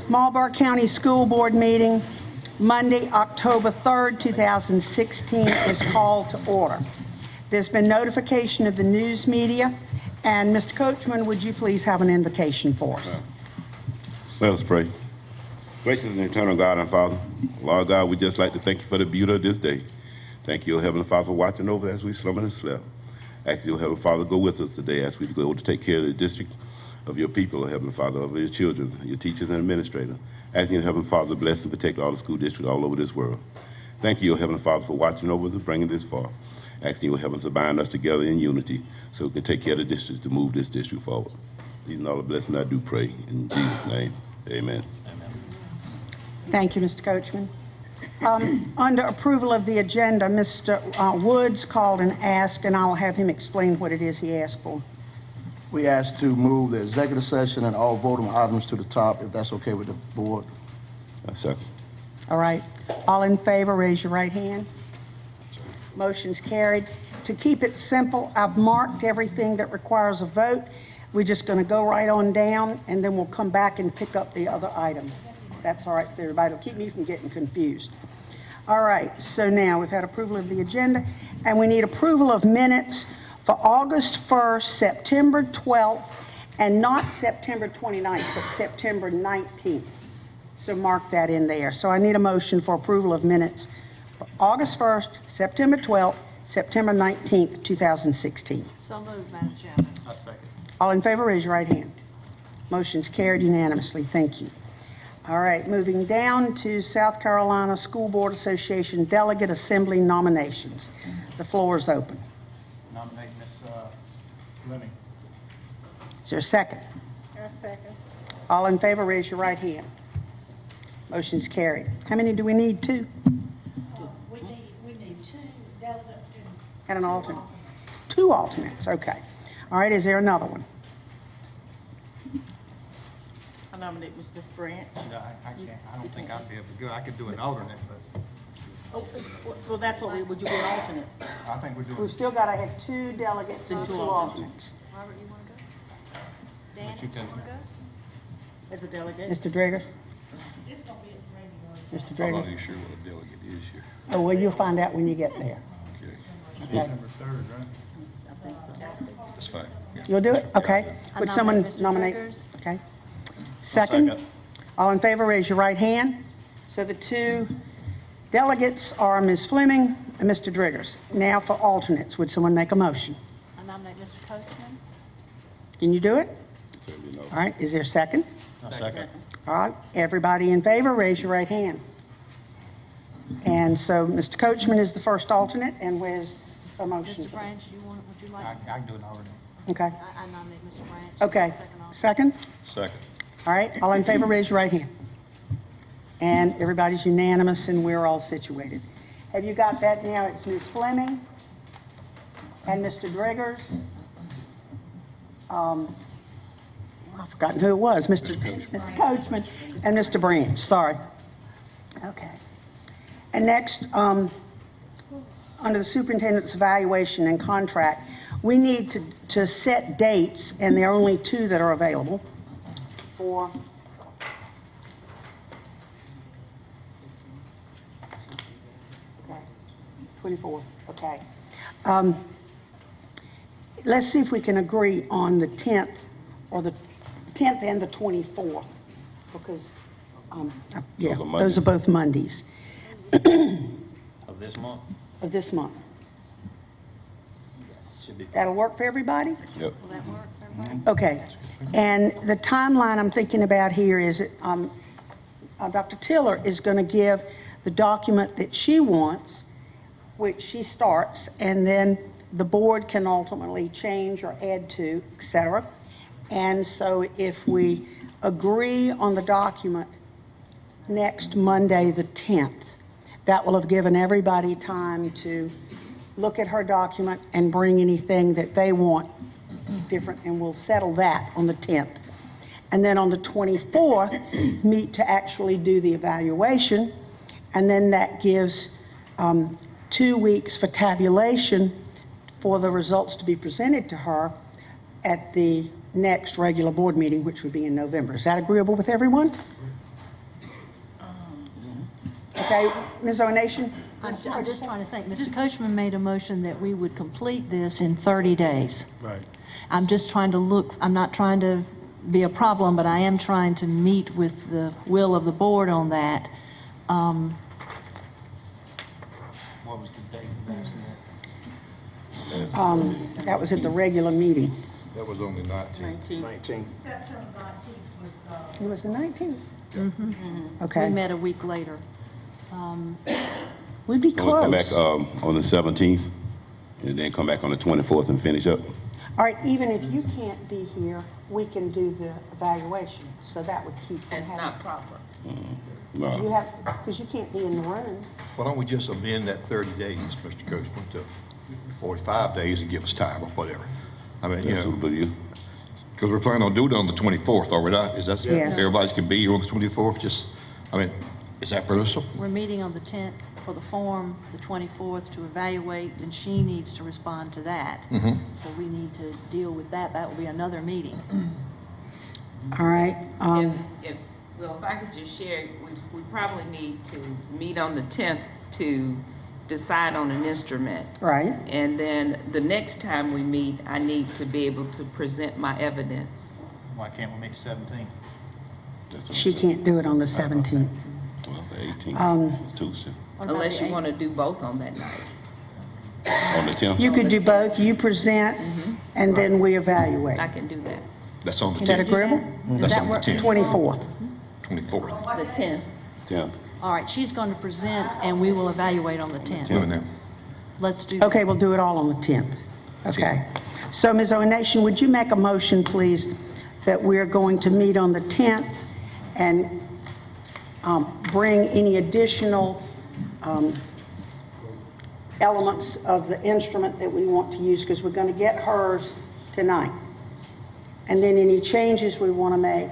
Marlboro County School Board meeting, Monday, October 3rd, 2016, is called to order. There's been notification of the news media, and Mr. Coachman, would you please have an invocation for us? Let us pray. Gracious and eternal God and Father, Lord God, we just like to thank you for the beauty of this day. Thank you, Heavenly Father, for watching over as we slumbered and slept. Ask you, Heavenly Father, go with us today as we go to take care of the district of your people, Heavenly Father, of your children, your teachers and administrators. Asking you, Heavenly Father, to bless and protect all the school districts all over this world. Thank you, Heavenly Father, for watching over us and bringing this far. Asking you, Heavenly, to bind us together in unity so we can take care of the district to move this district forward. These are all the blessings I do pray. In Jesus' name, amen. Thank you, Mr. Coachman. Under approval of the agenda, Mr. Woods called and asked, and I'll have him explain what it is he asked for. We asked to move the executive session and all voting items to the top, if that's okay with the board. Second. All right. All in favor, raise your right hand. Motion's carried. To keep it simple, I've marked everything that requires a vote. We're just going to go right on down, and then we'll come back and pick up the other items. That's all right with everybody. It'll keep me from getting confused. All right. So now we've had approval of the agenda, and we need approval of minutes for August 1st, September 12th, and not September 29th, but September 19th. So mark that in there. So I need a motion for approval of minutes for August 1st, September 12th, September 19th, 2016. So moved, Madam Chairman. I second. All in favor, raise your right hand. Motion's carried unanimously. Thank you. All right, moving down to South Carolina School Board Association Delegate Assembly nominations. The floor is open. Nominate Ms. Fleming. Is there a second? A second. All in favor, raise your right hand. Motion's carried. How many do we need? Two? We need two delegates And an alternate? Two alternates, okay. All right, is there another one? I nominate Mr. Branch. No, I can't. I don't think I'd be able to go. I could do an alternate, but Oh, well, that's what would you be an alternate? I think we're doing. We've still got to have two delegates and two alternates. Robert, you want to go? Dan, But you can- want to go? As a delegate? Mr. Driggers? It's going to be at the Mr. I'm not Driggers? even sure what a delegate is here. Oh, well, you'll find out when you get there. Okay. December 3rd, right? I think so. That's fine. Yeah. You'll do it? Okay. I Would someone nominate Mr. nominate? Driggers. Okay. Second? second. All in favor, raise your right hand. So the two delegates are Ms. Fleming and Mr. Driggers. Now for alternates. Would someone make a motion? I nominate Mr. Coachman. Can you do it? Certainly no. All right. Is there a second? I second. All right. Everybody in favor, raise your right hand. And so Mr. Coachman is the first alternate, and where's a motion? Mr. Branch, would you like? I can do an alternate. Okay. I nominate Mr. Branch. Okay. Second alternate. Second? Second. All right. All in favor, raise your right hand. And everybody's unanimous, and we're all situated. Have you got that now? It's Ms. Fleming and Mr. Driggers. I've forgotten who it was. Mr. Coachman and Mr. Branch. Sorry. Okay. And next, under the superintendent's evaluation and contract, we need to set dates, and there are only two that are available for okay, 24th. Okay. Let's see if we can agree on the 10th or the 10th and the 24th, because yeah, Those are those are both Mondays Of this month? of this month. Yes, should be. That'll work for everybody? Yep. Will that work for everybody? Okay. And the timeline I'm thinking about here is Dr. Tiller is going to give the document that she wants, which she starts, and then the board can ultimately change or add to, et cetera. And so if we agree on the document next Monday, the 10th, that will have given everybody time to look at her document and bring anything that they want different, and we'll settle that on the 10th. And then on the 24th, meet to actually do the evaluation, and then that gives 2 weeks for tabulation for the results to be presented to her at the next regular board meeting, which would be in November. Is that agreeable with everyone? Okay, Ms. O'Nation? I'm just trying to think. Mr. Coachman made a motion that we would complete this in 30 days. Right. I'm just trying to look, I'm not trying to be a problem, but I am trying to meet with the will of the board on that. What was the date of that? That was at the regular meeting. That was on the 19th. 19. It was the 19th? We Okay. met a week later. We'd be We'll come back close. on the 17th, and then come back on the 24th and finish up. All right, even if you can't be here, we can do the evaluation, so that would keep from That's having. not proper. You No. have, because you can't be in the room. Why don't we just amend that 30 days, Mr. Coachman, to 45 days and give us time or whatever? I mean, you That's know, suitable to you? because we're planning on doing it on the 24th, are we not? Is that, Yes. everybody's can be here on the 24th? Just, I mean, is that permissible? We're meeting on the 10th for the form, the 24th to evaluate, and she needs to respond to that. So we need to deal with that. That will be another meeting. All right, Well, if I could just share, we probably need to meet on the 10th to decide on an instrument. right. And then the next time we meet, I need to be able to present my evidence. Why can't we meet the 17th? That's what She I'm saying. can't do it on the 17th. Well, the 18th, it's Tuesday. Unless you want to do both on that night. On the 10th? You could do both, you present, and then we evaluate. I can do that. That's on the Is that 10th. agreeable? Does That's that on the work? 10th, 24th. 24th. The 10th. 10th. All right, she's going to present, and we will evaluate on the 10th. Wait a minute. Let's do that. Okay, we'll do it all on the 10th. Okay. So, Ms. O'Nation, would you make a motion, please, that we're going to meet on the 10th and bring any additional elements of the instrument that we want to use, because we're going to get hers tonight. And then any changes we want to make,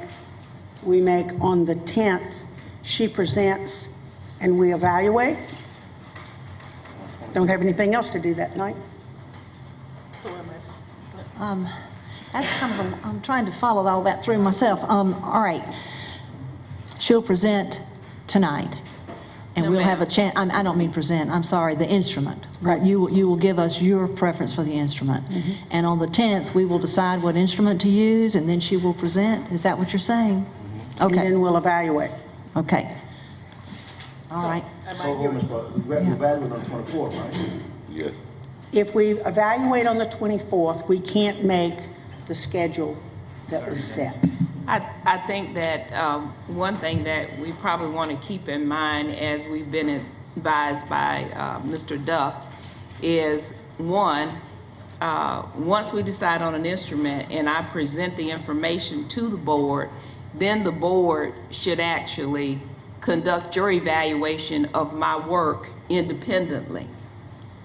we make on the 10th. She presents and we evaluate. Don't have anything else to do that night? That's kind of I'm trying to follow all that through myself. All right. She'll present tonight, and No, we'll have a ma'am. chance, I don't mean present, I'm sorry, the instrument. Right. You will give us your preference for the instrument. And on the 10th, we will decide what instrument to use, and then she will present. Is that what you're saying? And Okay, then we'll evaluate. okay. All right. We evaluate on the 24th, right? Yes. If we evaluate on the 24th, we can't make the schedule that was set. I think that one thing that we probably want to keep in mind, as we've been advised by Mr. Duff, is one, once we decide on an instrument and I present the information to the board, then the board should actually conduct your evaluation of my work independently.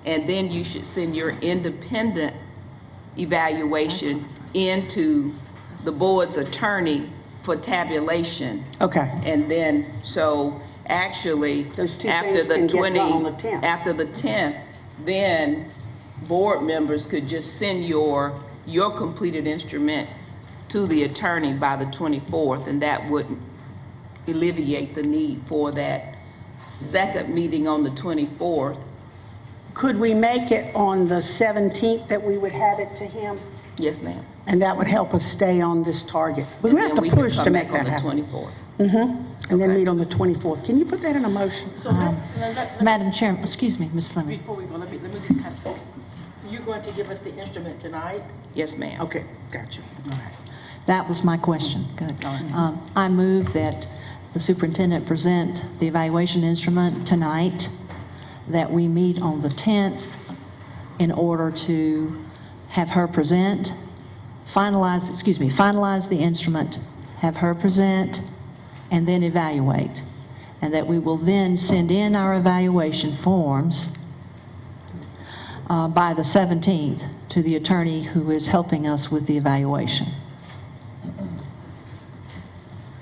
And then you should send your independent evaluation into the board's attorney for tabulation. Okay. And then, so actually, Those two after things the can get 20, done on the 10th. after the 10th, then board members could just send your completed instrument to the attorney by the 24th, and that would alleviate the need for that second meeting on the 24th. Could we make it on the 17th that we would have it to him? Yes, ma'am. And that would help us stay on this target. We're And going then to we have to can push come to make back that on the happen. 24th. And then Okay. meet on the 24th. Can you put that in a motion? Madam Chairman, excuse me, Ms. Fleming. Before we go, let me just kind of, you're going to give us the instrument tonight? Yes, ma'am. Okay, gotcha. All right. That was my question. Good. I move that the superintendent present the evaluation instrument tonight, that we meet on the 10th in order to have her present, finalize the instrument, have her present, and then evaluate. And that we will then send in our evaluation forms by the 17th to the attorney who is helping us with the evaluation.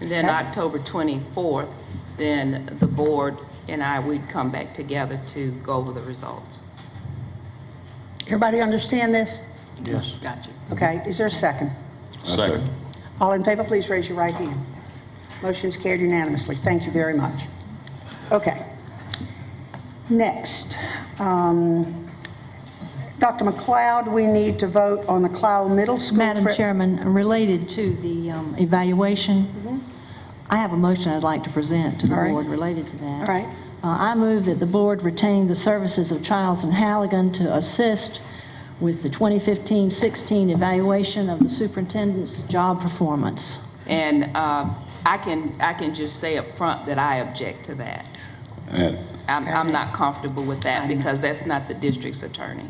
And then October 24th, then the board and I, we'd come back together to go over the results. Everybody understand this? Yes. Gotcha. Okay, is there a second? Second. All in favor, please raise your right hand. Motion's carried unanimously. Thank you very much. Okay. Next, Dr. McLeod, we need to vote on the Cloud Middle School. Madam trip. Chairman, related to the evaluation, I have a motion I'd like to present to the All right. board related to that. All right. I move that the board retain the services of Childs and Halligan to assist with the 2015-16 evaluation of the superintendent's job performance. And I can just say up front that I object to that. And, I'm not comfortable with that because that's not the district's attorney.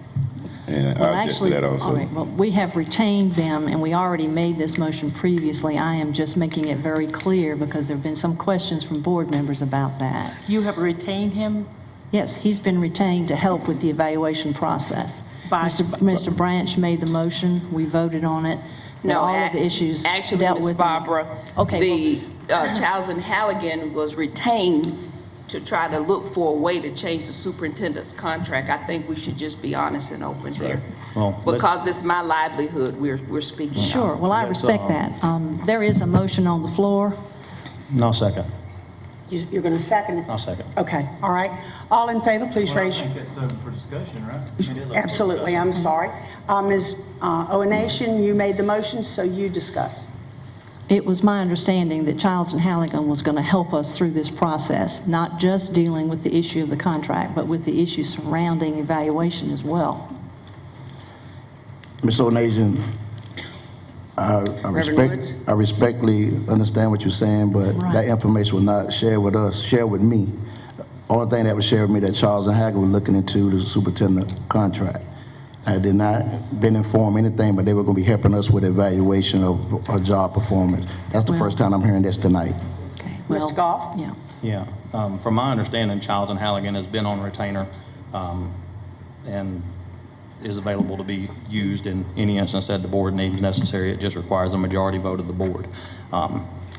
and Well, I object to actually, that all also. right, well, we have retained them, and we already made this motion previously. I am just making it very clear because there have been some questions from board members about that. You have retained him? Yes, he's been retained to help with the evaluation process. By- Mr. Branch made the motion, we voted on it. that No, all of the issues actually, dealt Ms. with. Barbara, Okay, the Childs and Halligan was retained to try to look for a way to change the superintendent's contract. I think we should just be honest and open here. Well, Because it's my livelihood we're speaking of. Sure, well, I respect that. There is a motion on the floor. No, second. You're going to second it? I'll second. Okay, all right. All in favor, please Well, I raise your... think that's open for discussion, right? It is open for Absolutely, discussion. I'm sorry. Ms. Owenation, you made the motion, so you discuss. It was my understanding that Childs and Halligan was going to help us through this process, not just dealing with the issue of the contract, but with the issue surrounding evaluation as well. Ms. O'Nation, I Woods? respectfully understand what you're saying, but Right. that information was not shared with us, shared with me. Only thing that was shared with me that Charles and Hagan were looking into the superintendent contract. I did not been informed anything, but they were going to be helping us with evaluation of our job performance. That's the Well- first time I'm hearing this tonight. Okay. Mr. Goff? Yeah. Yeah, from my understanding, Childs and Halligan has been on retainer and is available to be used in any instance that the board needs necessary. It just requires a majority vote of the board.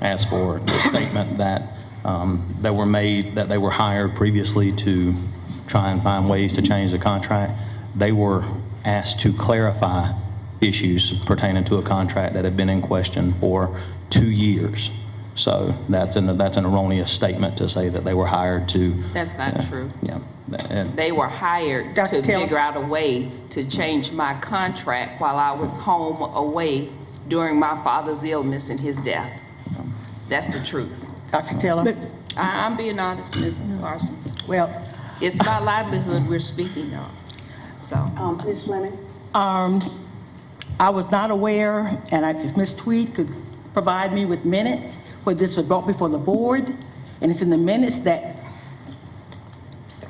As for the statement that that were made, that they were hired previously to try and find ways to change the contract, they were asked to clarify issues pertaining to a contract that had been in question for 2 years. So that's an erroneous statement to say that they were hired to. That's not true. Yeah. And They were hired Dr. to Taylor? figure out a way to change my contract while I was home away during my father's illness and his death. That's the truth. Dr. Taylor? I'm being honest, Ms. Parsons. Well, It's my livelihood we're speaking of, so. Ms. Fleming? I was not aware, and if Ms. Tweed could provide me with minutes where this was brought before the board, and it's in the minutes that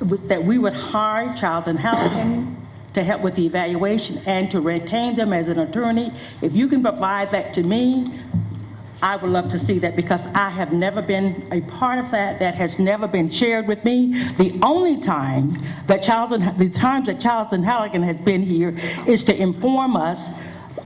we would hire Childs and Halligan to help with the evaluation and to retain them as an attorney. If you can provide that to me, I would love to see that because I have never been a part of that. That has never been shared with me. The only time that Childs and Halligan has been here is to inform us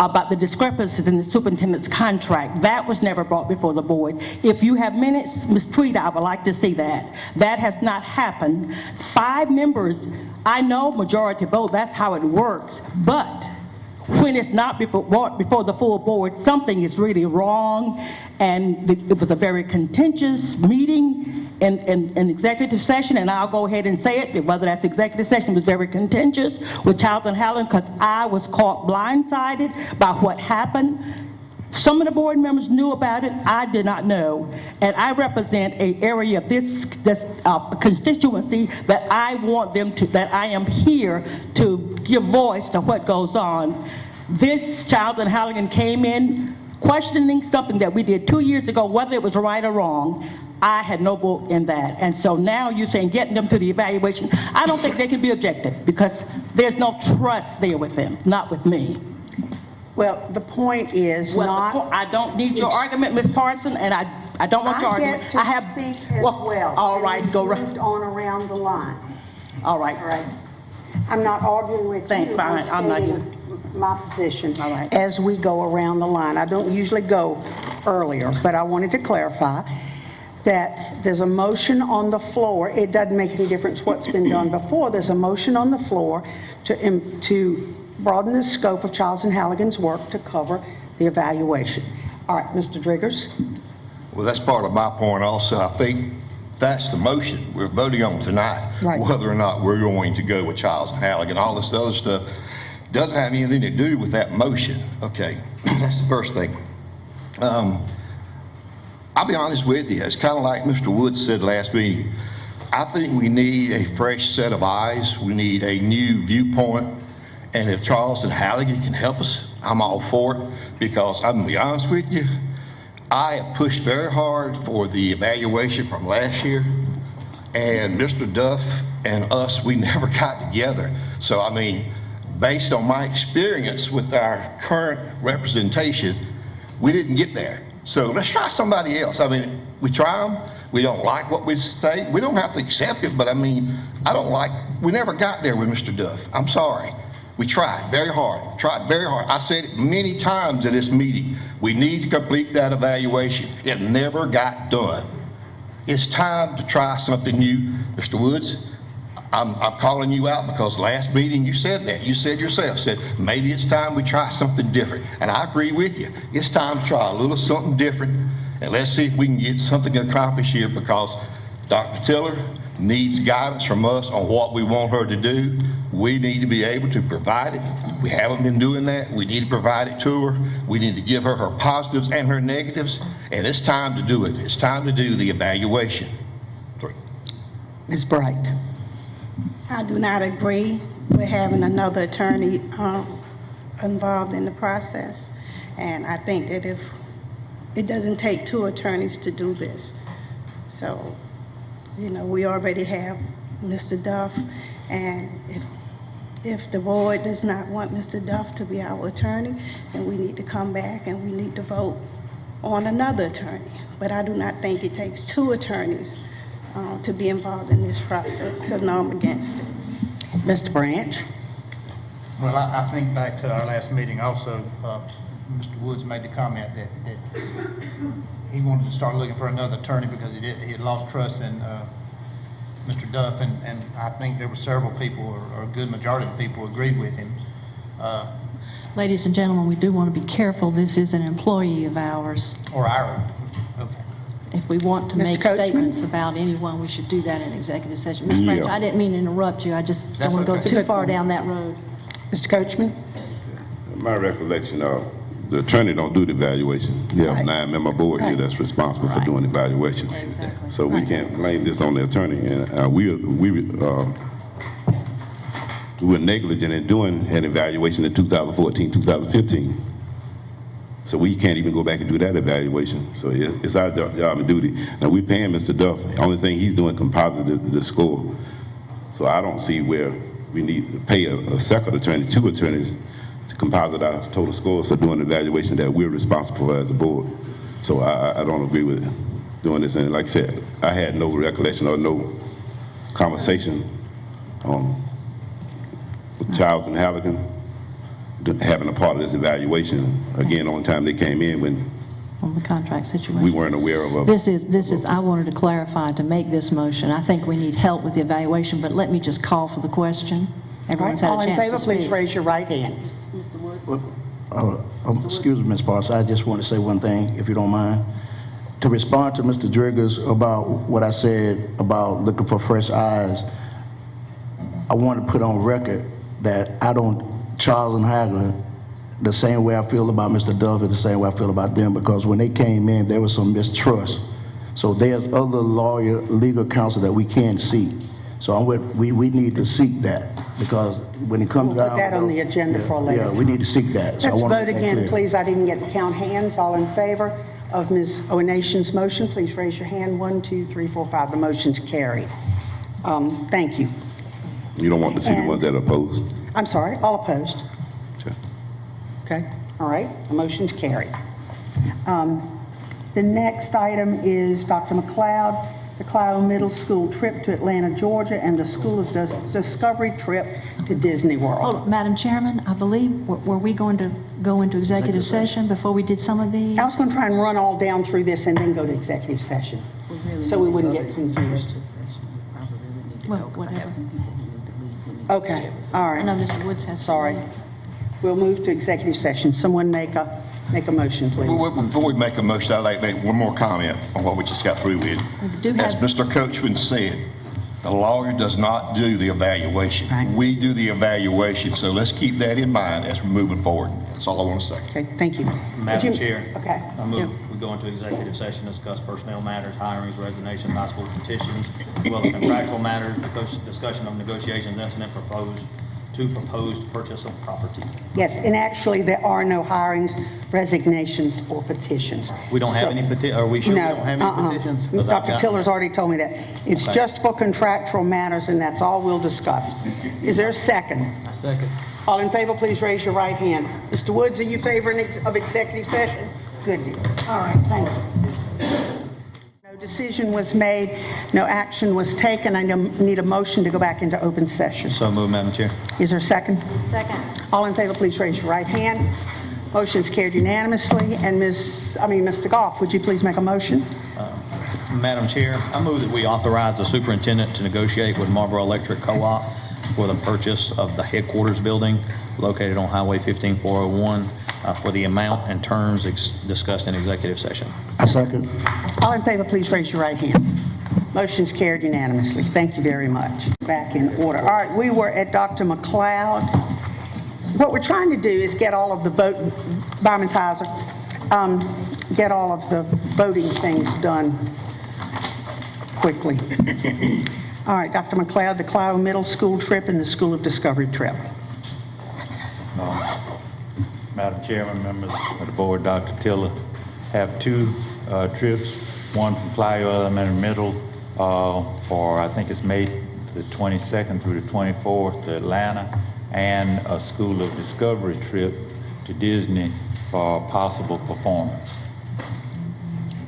about the discrepancies in the superintendent's contract. That was never brought before the board. If you have minutes, Ms. Tweed, I would like to see that. That has not happened. 5 members, I know majority vote, that's how it works, but when it's not brought before the full board, something is really wrong, and it was a very contentious meeting in executive session, and I'll go ahead and say it, whether that's executive session was very contentious with Childs and Halligan because I was caught blindsided by what happened. Some of the board members knew about it, I did not know, and I represent an area of this constituency that I want them to, that I am here to give voice to what goes on. This Childs and Halligan came in questioning something that we did 2 years ago, whether it was right or wrong. I had no vote in that, and so now you're saying getting them to the evaluation. I don't think they can be objective because there's no trust there with them, not with me. Well, the point is not... I don't need your argument, Ms. Parson, and I don't want your I argument. get to speak as well. All and right, we've go right. moved on around the line. All right. All right. I'm not arguing with Thanks, you. fine. I'm not stating my position All right. as we go around the line. I don't usually go earlier, but I wanted to clarify that there's a motion on the floor. It doesn't make any difference what's been done before. There's a motion on the floor to broaden the scope of Childs and Halligan's work to cover the evaluation. All right, Mr. Driggers. Well, that's part of my point also. I think that's the motion we're voting on tonight. Right. Whether or not we're going to go with Childs and Halligan, all this other stuff doesn't have anything to do with that motion. Okay, that's the first thing. I'll be honest with you, it's kind of like Mr. Woods said last meeting. I think we need a fresh set of eyes. We need a new viewpoint. And if Charles and Halligan can help us, I'm all for it, because I'm gonna be honest with you, I have pushed very hard for the evaluation from last year, and Mr. Duff and us, we never got together. So I mean, based on my experience with our current representation, we didn't get there. So let's try somebody else. I mean, we try them, we don't like what we say, we don't have to accept it, but I mean, we never got there with Mr. Duff. I'm sorry. We tried very hard. I said it many times in this meeting. We need to complete that evaluation. It never got done. It's time to try something new. Mr. Woods, I'm calling you out because last meeting you said that. You said yourself, maybe it's time we try something different. And I agree with you. It's time to try a little something different. And let's see if we can get something accomplished here, because Dr. Tiller needs guidance from us on what we want her to do. We need to be able to provide it. We haven't been doing that. We need to provide it to her. We need to give her her positives and her negatives, and it's time to do it. It's time to do the evaluation. Ms. Bright. I do not agree with having another attorney involved in the process, and I think that if it doesn't take two attorneys to do this. So, you know, we already have Mr. Duff, and if the board does not want Mr. Duff to be our attorney, then we need to come back and we need to vote on another attorney. But I do not think it takes two attorneys to be involved in this process, so no, I'm against it. Mr. Branch. Well, I think back to our last meeting also, Mr. Woods made the comment that he wanted to start looking for another attorney because he had lost trust in Mr. Duff, and I think there were several people, or a good majority of people, agreed with him. Ladies and gentlemen, we do want to be careful. This is an employee of ours. Or our, okay. If we want to Mr. make Coachman? statements about anyone, we should do that in executive session. Ms. Branch, Yeah. I didn't mean to interrupt you. I just don't That's want to go okay. too far down that road. Mr. Coachman. My recollection, the attorney don't do the evaluation. You have a 9-member board here that's responsible for doing the evaluation. Exactly. So we can't blame this on the attorney. And we were negligent in doing an evaluation in 2014, 2015. So we can't even go back and do that evaluation. So it's our job and duty. Now we paying Mr. Duff. The only thing he's doing composite the score. So I don't see where we need to pay a second attorney, two attorneys, to composite our total scores for doing the evaluation that we're responsible for as a board. So I don't agree with doing this. And like I said, I had no recollection or no conversation with Childs and Halligan having a part of this evaluation. Again, only time they came in when On the contract situation. we weren't aware of. This is, I wanted to clarify to make this motion. I think we need help with the evaluation, but let me just call for the question. Everyone's had All a in chance favor, to please speak. raise your right hand. Excuse me, Ms. Parson, I just want to say one thing, if you don't mind. To respond to Mr. Driggers about what I said about looking for fresh eyes, I want to put on record that Charles and Hagler, the same way I feel about Mr. Duff is the same way I feel about them, because when they came in, there was some mistrust. So there's other legal counsel that we can't seek. So we need to seek that, because when it comes We'll down... put that on the agenda for a later Yeah, we need to seek that. So I Let's wanna vote make that again, clear. please. I didn't get to count hands. All in favor of Ms. O'Nation's motion, please raise your hand. 1, 2, 3, 4, 5. The motion's carried. Thank you. You don't want to see the And- ones that are opposed. I'm sorry, all opposed? Okay. Okay, all right, the motion's carried. The next item is Dr. McLeod, the Clio Middle School trip to Atlanta, Georgia, and the School of Discovery trip to Disney World. Hold on, Madam Chairman, I believe, were we going to go into executive session before we did some of these? I was going to try and run all down through this and then go to executive session, so we wouldn't get confused. Well, whatever. Okay, all I know right, Mr. Woods has. sorry. We'll move to executive session. Someone make a make a motion, please. Before we make a motion, I'd like to make one more comment on what we just got through with. As Mr. Coachman said, the lawyer does not do the evaluation. Right. We do the evaluation, so let's keep that in mind as we're moving forward. That's all I want to say. Okay, thank you. Madam Would you- Chair. Okay. I move we go into executive session, discuss personnel matters, hirings, resignations, high school petitions, as well as contractual matters, discussion of negotiations, incident proposed purchase of property. Yes, and actually, there are no hirings, resignations, or petitions. We don't have So- any are we sure we No, don't have any petitions? 'Cause I've Dr. got- Tiller's already told me that. It's Okay. just for contractual matters, and that's all we'll discuss. Is there a second? I second. All in favor, please raise your right hand. Mr. Woods, are you favoring of executive session? Good deal. All right, thank you. No decision was made, no action was taken. I need a motion to go back into open session. So move, Madam Chair. Is there a second? Second. All in favor, please raise your right hand. Motion's carried unanimously. And Mr. Goff, would you please make a motion? Madam Chair, I move that we authorize the superintendent to negotiate with Marlboro Electric Co-op for the purchase of the headquarters building located on Highway 15401 for the amount and terms discussed in executive session. I second. All in favor, please raise your right hand. Motion's carried unanimously. Thank you very much. Back in order. All right, we were at Dr. McLeod. What we're trying to do is get all of the Barmanshauser, get all of the voting things done quickly. All right, Dr. McLeod, the Clio Middle School trip and the School of Discovery trip. Madam Chairman, members of the board, Dr. Tiller, have two trips, one from Clio Elementary Middle for, I think it's May the 22nd through the 24th to Atlanta, and a School of Discovery trip to Disney for possible performance.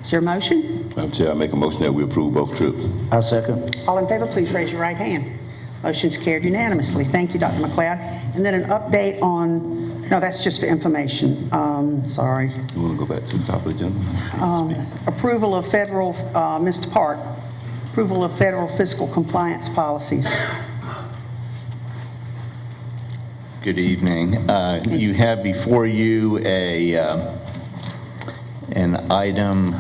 Is there a motion? Madam Chair, I make a motion that we approve both trips. I second. All in favor, please raise your right hand. Motion's carried unanimously. Thank you, Dr. McLeod. And then an update on, no, that's just for information. Sorry. You want to go back to the top of the agenda? Approval of federal, Mr. Park, approval of federal fiscal compliance policies. Good evening. You have before you an item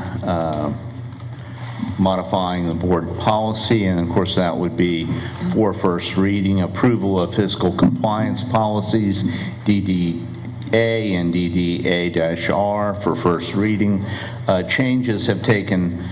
modifying the board policy, and of course that would be for first reading, approval of fiscal compliance policies, DDA and DDA-R for first reading. Changes have taken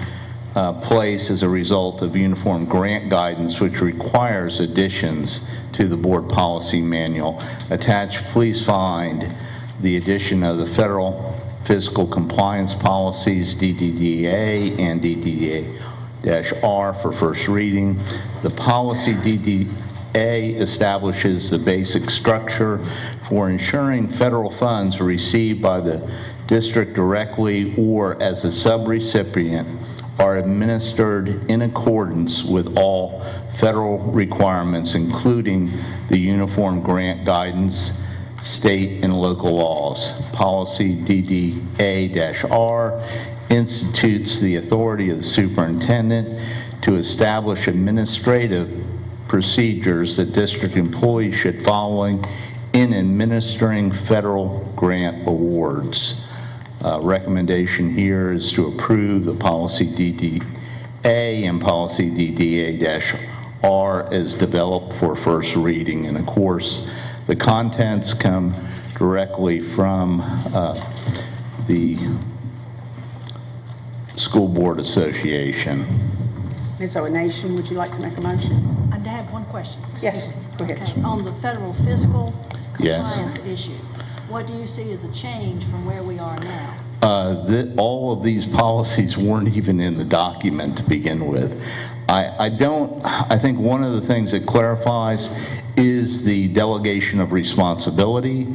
place as a result of uniform grant guidance, which requires additions to the board policy manual. Attached, please find the addition of the federal fiscal compliance policies, DDA and DDA-R for first reading. The policy DDA establishes the basic structure for ensuring federal funds are received by the district directly or as a subrecipient are administered in accordance with all federal requirements, including the uniform grant guidance, state and local laws. Policy DDA-R institutes the authority of the superintendent to establish administrative procedures that district employees should follow in administering federal grant awards. Recommendation here is to approve the policy DDA and policy DDA-R as developed for first reading. And of course, the contents come directly from the School Board Association. Ms. O'Nation, would you like to make a motion? I have one question. Yes, go ahead. Okay, on the federal fiscal Yes. compliance issue, what do you see as a change from where we are now? All of these policies weren't even in the document to begin with. I think one of the things it clarifies is the delegation of responsibility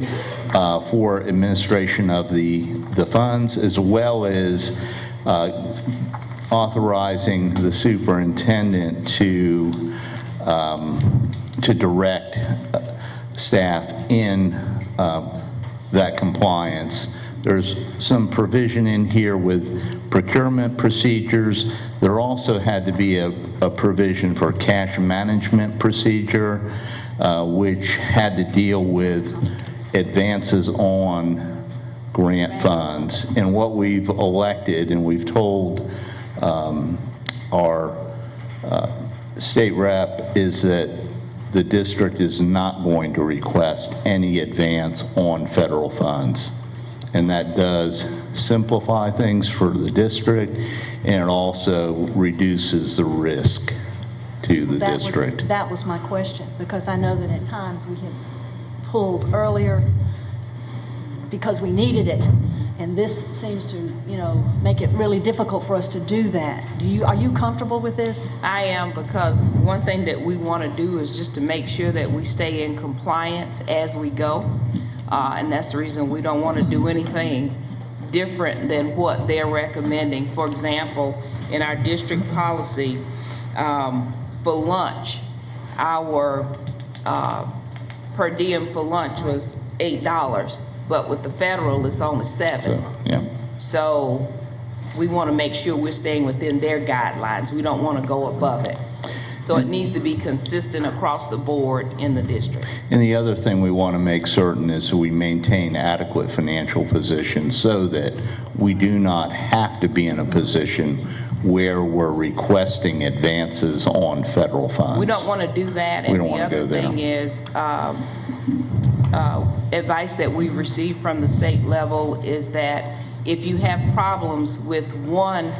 for administration of the funds, as well as authorizing the superintendent to direct staff in that compliance. There's some provision in here with procurement procedures. There also had to be a provision for cash management procedure, which had to deal with advances on grant funds. And what we've elected, and we've told our state rep, is that the district is not going to request any advance on federal funds. And that does simplify things for the district, and it also reduces the risk to the district. That was my question, because I know that at times we have pulled earlier because we needed it, and this seems to, make it really difficult for us to do that. Are you comfortable with this? I am, because one thing that we want to do is just to make sure that we stay in compliance as we go. And that's the reason we don't want to do anything different than what they're recommending. For example, in our district policy, for lunch, our per diem for lunch was $8, but with the federal, it's only $7. So, yeah. So we want to make sure we're staying within their guidelines. We don't want to go above it. So it needs to be consistent across the board in the district. And the other thing we want to make certain is that we maintain adequate financial position so that we do not have to be in a position where we're requesting advances on federal funds. We don't want to do that. We And don't the want to other go there. thing is, advice that we received from the state level is that if you have problems with one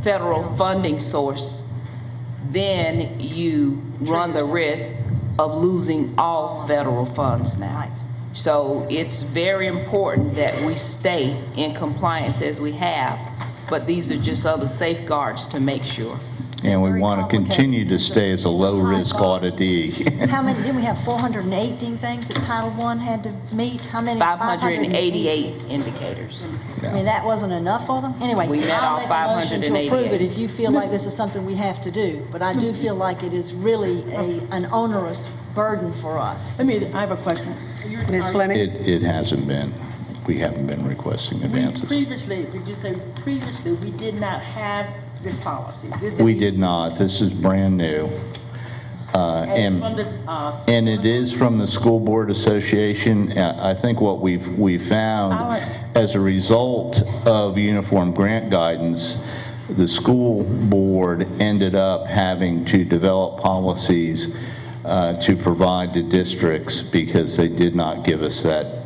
federal funding source, then you run the risk of losing all federal funds now. So it's very important that we stay in compliance as we have, but these are just other safeguards to make sure. And we want to continue to stay as a low-risk auditee. How many, didn't we have 418 things that Title I had to meet? How many? 588 indicators. I mean, that wasn't enough for them? Anyway, We met I'll all make a motion to approve 588. it if you feel like this is something we have to do. But I do feel like it is really an onerous burden for us. I have a question. Ms. Fleming? It hasn't been. We haven't been requesting advances. Did you say previously we did not have this policy? We did not. This is brand new. And it is from the School Board Association. I think what we've found as a result of uniform grant guidance, the school board ended up having to develop policies to provide to districts because they did not give us that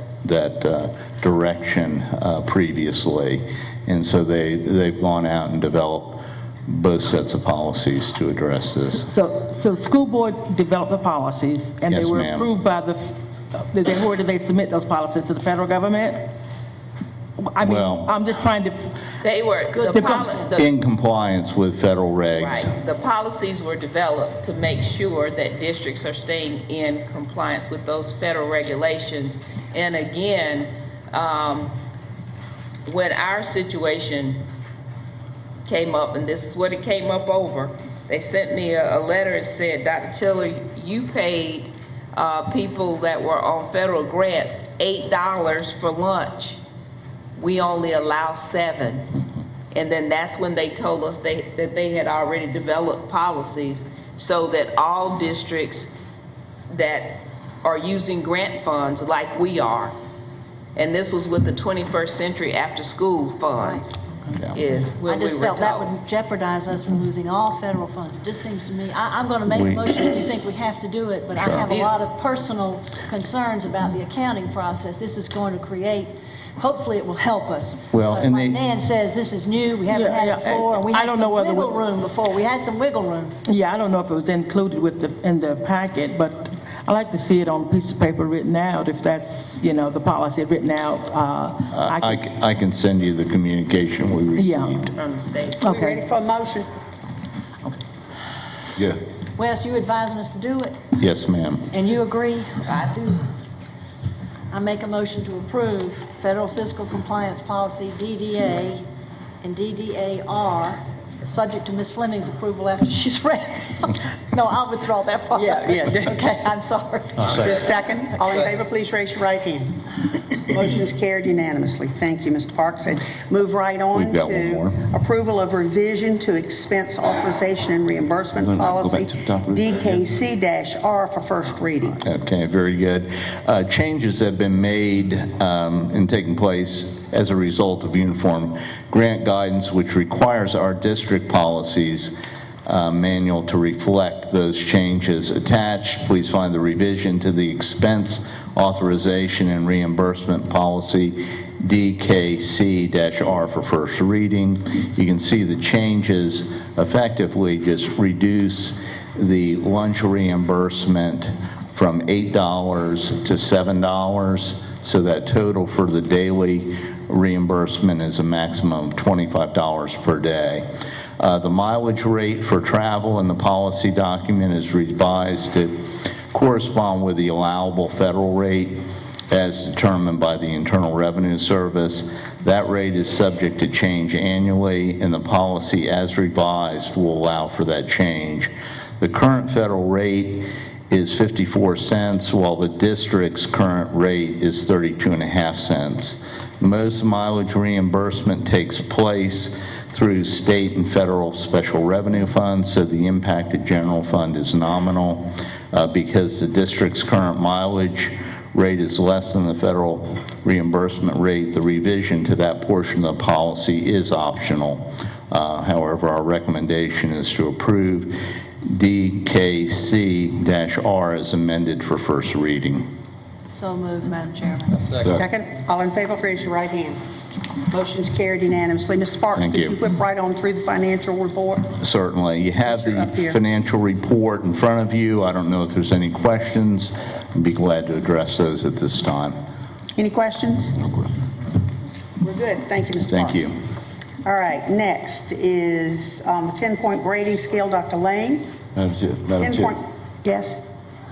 direction previously. And so they've gone out and developed both sets of policies to address this. So school board developed the policies, and Yes, they were ma'am. approved by where did they submit those policies? To the federal government? I mean, Well- I'm just trying to, They were, In compliance with federal regs. right, the policies were developed to make sure that districts are staying in compliance with those federal regulations. And again, when our situation came up, and this is what it came up over, they sent me a letter and said, Dr. Tiller, you paid people that were on federal grants $8 for lunch. We only allow $7. And then that's when they told us that they had already developed policies so that all districts that are using grant funds like we are, and this was with the 21st Century After School Funds, is I what we just were felt that told. would jeopardize us from losing all federal funds. It just seems to me, I'm going to make a motion if you think we have to do it, but I have a lot of personal concerns about the accounting process. This is going to create, hopefully it will help us. Well, But and like they- Nan says, this is new, we haven't had it before, and we I had don't some know whether wiggle room before. We had some wiggle room. I don't know if it was included in the packet, but I like to see it on a piece of paper written out, if that's, the policy written out. I can send you the communication we received. From the state. We ready for a motion? Yeah. Wes, you advising us to do it, Yes, ma'am. and you agree? I do. I make a motion to approve Federal Fiscal Compliance Policy DDA and DDAR subject to Ms. Fleming's approval after she's read. No, I'll withdraw that part. Yeah. Okay, I'm sorry. Is there a second? All in favor, please raise your right hand. Motion's carried unanimously. Thank you, Mr. Parks. And move right on We've got one to more. approval of revision to expense authorization and reimbursement Go policy, back to the top of the- DKC-R for first reading. Okay, very good. Changes have been made and taking place as a result of uniform grant guidance, which requires our district policies manual to reflect those changes. Attached, please find the revision to the expense authorization and reimbursement policy, DKC-R for first reading. You can see the changes effectively just reduce the lunch reimbursement from $8 to $7, so that total for the daily reimbursement is a maximum of $25 per day. The mileage rate for travel in the policy document is revised to correspond with the allowable federal rate as determined by the Internal Revenue Service. That rate is subject to change annually, and the policy as revised will allow for that change. The current federal rate is 54 cents, while the district's current rate is 32.5 cents. Most mileage reimbursement takes place through state and federal special revenue funds, so the impacted general fund is nominal. Because the district's current mileage rate is less than the federal reimbursement rate, the revision to that portion of the policy is optional. However, our recommendation is to approve DKC-R as amended for first reading. So moved, Madam Chairman. Second. All in favor, raise your right hand. Motion's carried unanimously. Mr. Parks, Thank could you. you whip right on through the financial report? Certainly. You have You're up the here. financial report in front of you. I don't know if there's any questions. I'd be glad to address those at this time. Any questions? We're good. Thank you, Mr. Parks. Thank you. All right, next is the 10-point grading scale, Dr. Lane. Madam 10 Chair, point, yes?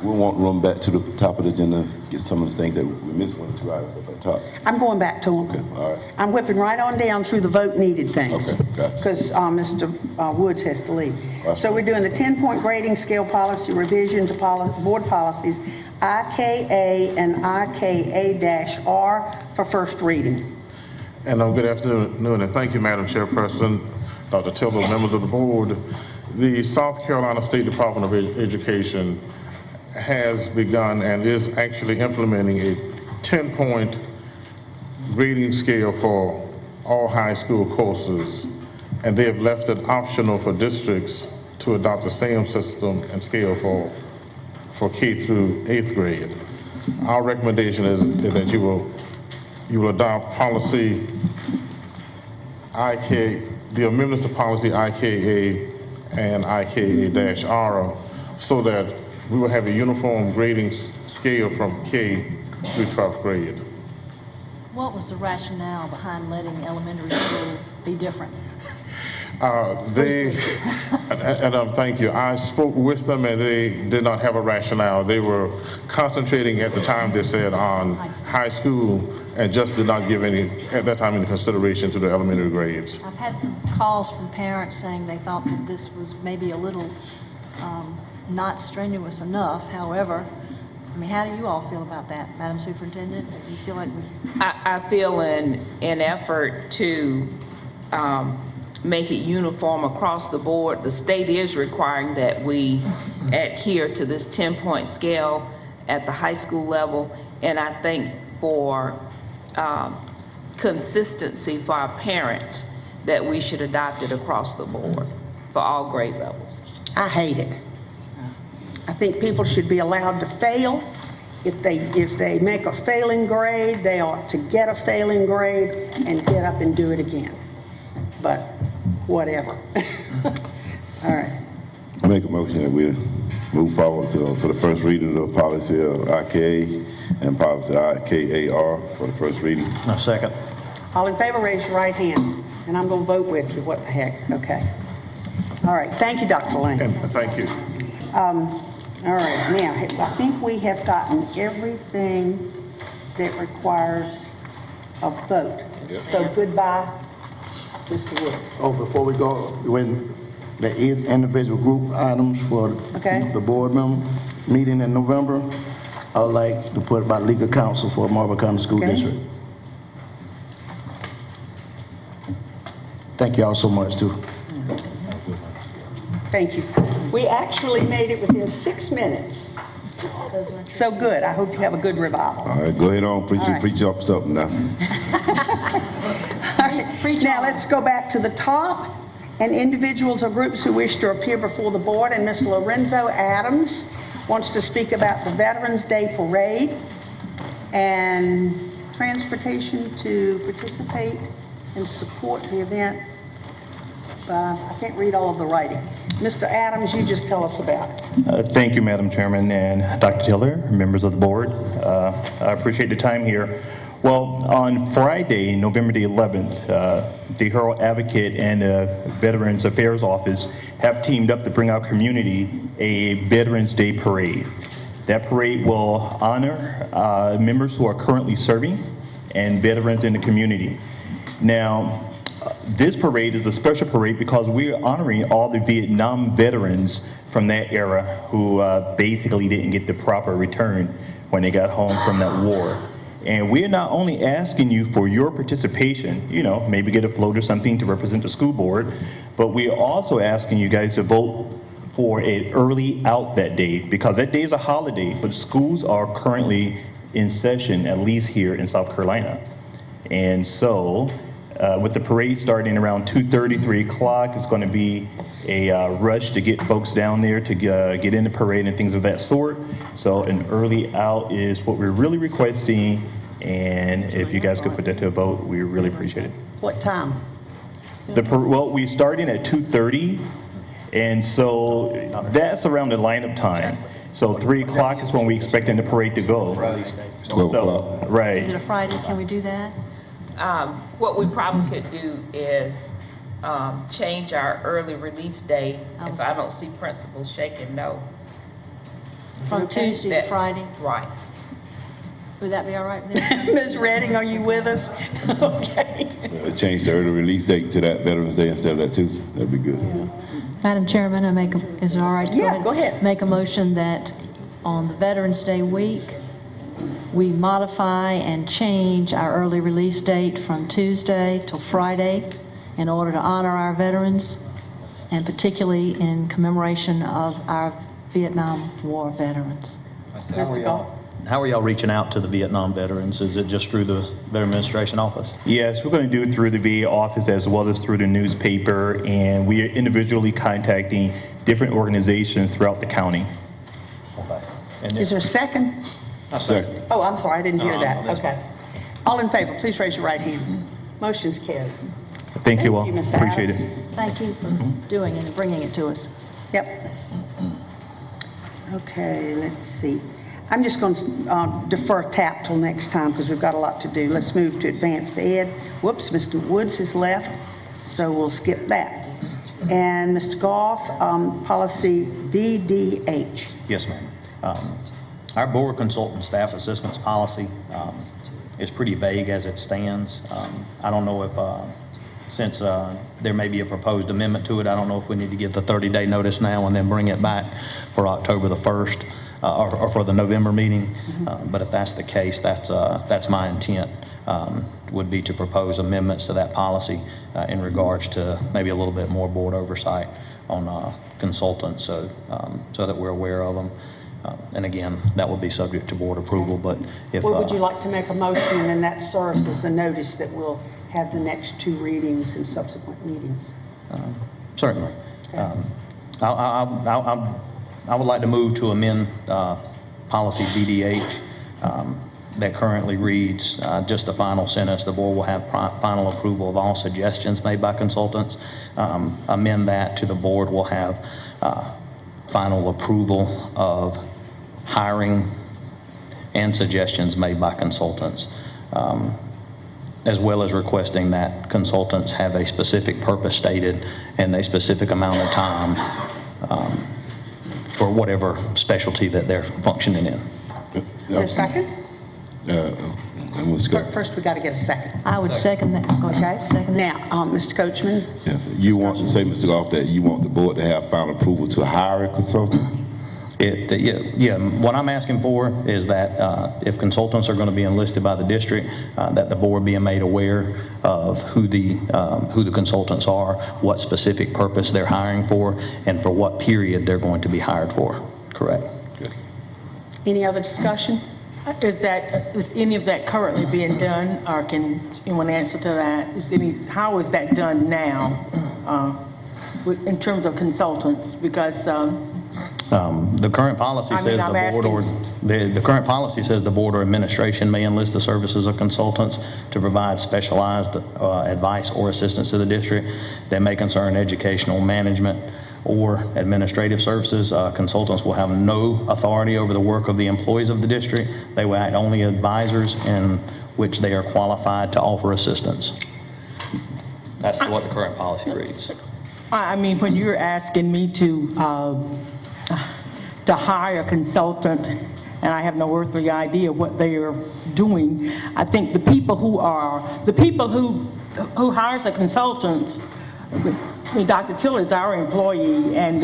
we want to run back to the top of the agenda, get some of the things that we missed, 1 or 2 items up at the top. I'm going back to them. Okay, all right. I'm whipping right on down through the vote needed things. Okay, gotcha. Because Mr. Woods has to leave. That's So we're doing the 10-point grading scale policy revision to board policies, IKA and IKA-R for first reading. And good afternoon, and thank you, Madam Chairperson, Dr. Tiller, members of the board. The South Carolina State Department of Education has begun and is actually implementing a 10-point grading scale for all high school courses, and they have left it optional for districts to adopt the same system and scale for K through 8th grade. Our recommendation is that you will adopt policy the amendments to policy IKA and IKA-R so that we will have a uniform grading scale from K through 12th grade. What was the rationale behind letting elementary schools be different? Thank you. I spoke with them and they did not have a rationale. They were concentrating at the time, they said, on high school and just did not give at that time, any consideration to the elementary grades. I've had some calls from parents saying they thought that this was maybe a little not strenuous enough. However, I mean, how do you all feel about that, Madam Superintendent? Do you feel like I feel an effort to make it uniform across the board. The state is requiring that we adhere to this 10-point scale at the high school level, and I think for consistency for our parents that we should adopt it across the board for all grade levels. I hate it. I think people should be allowed to fail. If they make a failing grade, they ought to get a failing grade and get up and do it again. But whatever. All right. I make a motion that we move forward for the first reading of the policy of IKA and policy IKA-R for the first reading. No, second. All in favor, raise your right hand. And I'm going to vote with you. What the heck? Okay. All right. Thank you, Dr. Lane. And thank you. All right. Now, I think we have gotten everything that requires a vote. Yes. So goodbye. Mr. Woods. Oh, before we go, when the individual group items for Okay. the board member meeting in November, I would like to put about legal counsel for Marlboro County School Okay. District. Thank you all so much, too. Thank you. We actually made it within 6 minutes. So good. I hope you have a good revival. All right, go ahead on, preach, All right. preach up something now. All right. Now, let's go back to the top. And individuals or groups who wish to appear before the board, and Mr. Lorenzo Adams wants to speak about the Veterans Day Parade and transportation to participate and support the event. I can't read all of the writing. Mr. Adams, you just tell us about it. Thank you, Madam Chairman and Dr. Tiller, members of the board. I appreciate the time here. Well, on Friday, November the 11th, the Herald Advocate and the Veterans Affairs Office have teamed up to bring our community a Veterans Day Parade. That parade will honor members who are currently serving and veterans in the community. Now, this parade is a special parade because we are honoring all the Vietnam veterans from that era who basically didn't get the proper return when they got home from that war. And we're not only asking you for your participation, you know, maybe get a float or something to represent the school board, but we're also asking you guys to vote for an early out that day, because that day is a holiday, but schools are currently in session, at least here in South Carolina. And so, with the parade starting around 2:30, 3 o'clock, it's going to be a rush to get folks down there to get in the parade and things of that sort. So an early out is what we're really requesting, and if you guys could put that to a vote, we really appreciate it. What time? Well, we're starting at 2:30, and so that's around the lineup time. So 3 o'clock is when we expecting the parade to go. 12 So, o'clock. right. Is it a Friday? Can we do that? What we probably could do is change our early release day, if I don't see principals shaking no. From Tuesday to That- Friday? Right. Would that be all right with you? Ms. Redding, are you with us? Okay. Change the early release date to that Veterans Day instead of that Tuesday. That'd be good. Madam Chairman, is it all right? Yeah, go ahead. Make a motion that on the Veterans Day week, we modify and change our early release date from Tuesday till Friday in order to honor our veterans, and particularly in commemoration of our Vietnam War veterans. Mr. Goff? How are y'all reaching out to the Vietnam veterans? Is it just through the Veteran Administration Office? Yes, we're going to do it through the VA office as well as through the newspaper, and we are individually contacting different organizations throughout the county. Okay. And Is there a second? Second. Oh, I'm sorry, I didn't hear that. that's Okay. All in favor, please raise your right hand. Motion's carried. Thank you all. Thank you, Mr. Appreciate Adams. it. Thank you for doing it and bringing it to us. Yep. Okay, let's see. I'm just going to defer TAP till next time because we've got a lot to do. Let's move to advanced ed. Whoops, Mr. Woods has left, so we'll skip that. And Mr. Goff, policy BDH. Yes, ma'am. Our board consultant staff assistance policy is pretty vague as it stands. I don't know if, since there may be a proposed amendment to it, I don't know if we need to give the 30-day notice now and then bring it back for October the 1st or for the November meeting. But if that's the case, that's my intent, would be to propose amendments to that policy in regards to maybe a little bit more board oversight on consultants so that we're aware of them. And again, that would be subject to board approval, but if... Well, would you like to make a motion, and then that serves as the notice that we'll have the next 2 readings and subsequent meetings? Certainly. Okay. I would like to move to amend policy BDH that currently reads just the final sentence, the board will have final approval of all suggestions made by consultants. Amend that to the board will have final approval of hiring and suggestions made by consultants, as well as requesting that consultants have a specific purpose stated and a specific amount of time for whatever specialty that they're functioning in. Is there a second? And Mr. Coachman. First, we got to get a second. I would second that. Go ahead. Okay? Second that. Now, Mr. Coachman, Yeah. You want to say, Mr. Goff, that you want the board to have final approval to hire a consultant? Yeah, what I'm asking for is that if consultants are going to be enlisted by the district, that the board be made aware of who the consultants are, what specific purpose they're hiring for, and for what period they're going to be hired for. Correct. Good. any other discussion? Is any of that currently being done, or can anyone answer to that? How is that done now, in terms of consultants? Because, the current policy says the current policy says the board or administration may enlist the services of consultants to provide specialized advice or assistance to the district that may concern educational management or administrative services. Consultants will have no authority over the work of the employees of the district. They will act only as advisors in which they are qualified to offer assistance. That's what the current policy reads. I mean, when you're asking me to hire a consultant, and I have no earthly idea what they are doing, I think the people who hires a consultant, I mean, Dr. Tiller is our employee, and